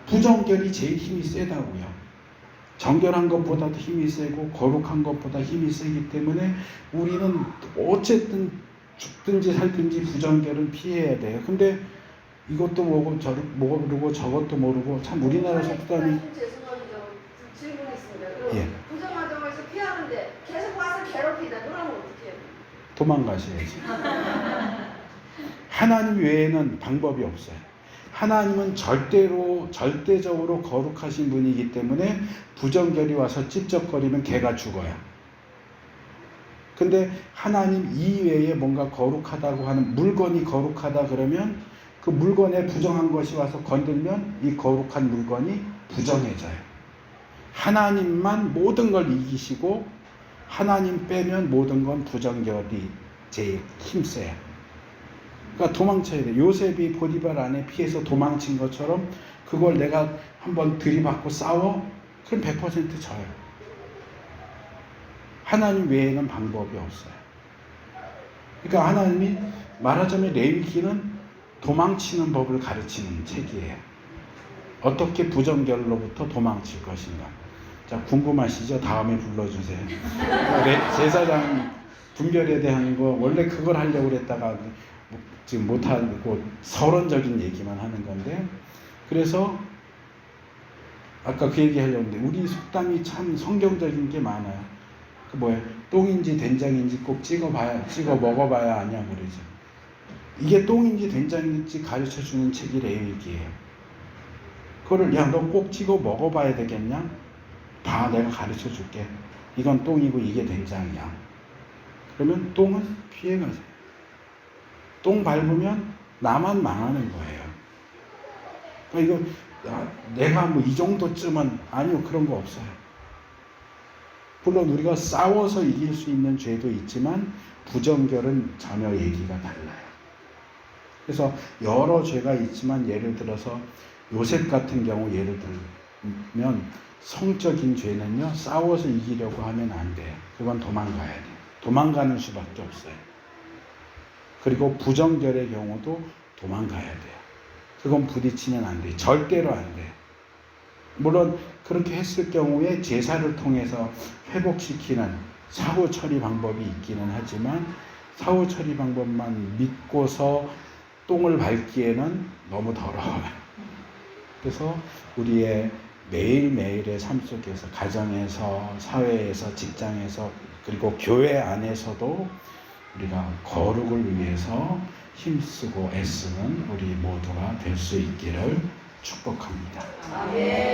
부정결이 제일 힘이 세다고요. 정결한 것보다도 힘이 세고 거룩한 것보다 힘이 세기 때문에 우리는 어쨌든 죽든지 살든지 부정결은 피해야 돼요. 근데 이것도 모르고 저것도 모르고 참 우리나라 속담이. 죄송합니다. 질문 있습니다. 예. 부정하정에서 피하는데 계속 와서 괴롭히다. 그러면 어떻게 해요? 도망가셔야지. 하나님 외에는 방법이 없어요. 하나님은 절대적으로 거룩하신 분이기 때문에 부정결이 와서 찝쩍거리면 걔가 죽어요. 근데 하나님 이외에 뭔가 거룩하다고 하는 물건이 거룩하다 그러면 그 물건에 부정한 것이 와서 건들면 이 거룩한 물건이 부정해져요. 하나님만 모든 걸 이기시고 하나님 빼면 모든 건 부정결이 제일 힘세요. 그러니까 도망쳐야 돼. 요셉이 보디발 안에 피해서 도망친 것처럼 그걸 내가 한번 들이받고 싸워? 그럼 100% 져요. 하나님 외에는 방법이 없어요. 그러니까 하나님이 말하자면 레위기는 도망치는 법을 가르치는 책이에요. 어떻게 부정결로부터 도망칠 것인가. 자, 궁금하시죠? 다음에 불러주세요. 제사장 분별에 대한 거 원래 그걸 하려고 그랬다가 지금 못하고 서론적인 얘기만 하는 건데, 그래서 아까 그 얘기 하려고 했는데 우리 속담이 참 성경적인 게 많아요. 그 뭐예요? 똥인지 된장인지 꼭 찍어 먹어봐야 아냐 그러죠. 이게 똥인지 된장인지 가르쳐주는 책이 레위기예요. 그거를 야, 너 꼭 찍어 먹어봐야 되겠냐? 다 내가 가르쳐줄게. 이건 똥이고 이게 된장이야. 그러면 똥은 피해가세요. 똥 밟으면 나만 망하는 거예요. 그러니까 이거 내가 뭐 이 정도쯤은 아니요, 그런 거 없어요. 물론 우리가 싸워서 이길 수 있는 죄도 있지만 부정결은 전혀 얘기가 달라요. 그래서 여러 죄가 있지만 예를 들어서 요셉 같은 경우 예를 들면 성적인 죄는요, 싸워서 이기려고 하면 안 돼요. 그건 도망가야 돼요. 도망가는 수밖에 없어요. 그리고 부정결의 경우도 도망가야 돼요. 그건 부딪히면 안 돼요. 절대로 안 돼요. 물론 그렇게 했을 경우에 제사를 통해서 회복시키는 사후 처리 방법이 있기는 하지만 사후 처리 방법만 믿고서 똥을 밟기에는 너무 더러워요. 그래서 우리의 매일매일의 삶 속에서, 가정에서, 사회에서, 직장에서, 그리고 교회 안에서도 우리가 거룩을 위해서 힘쓰고 애쓰는 우리 모두가 될 수 있기를 축복합니다. 아멘.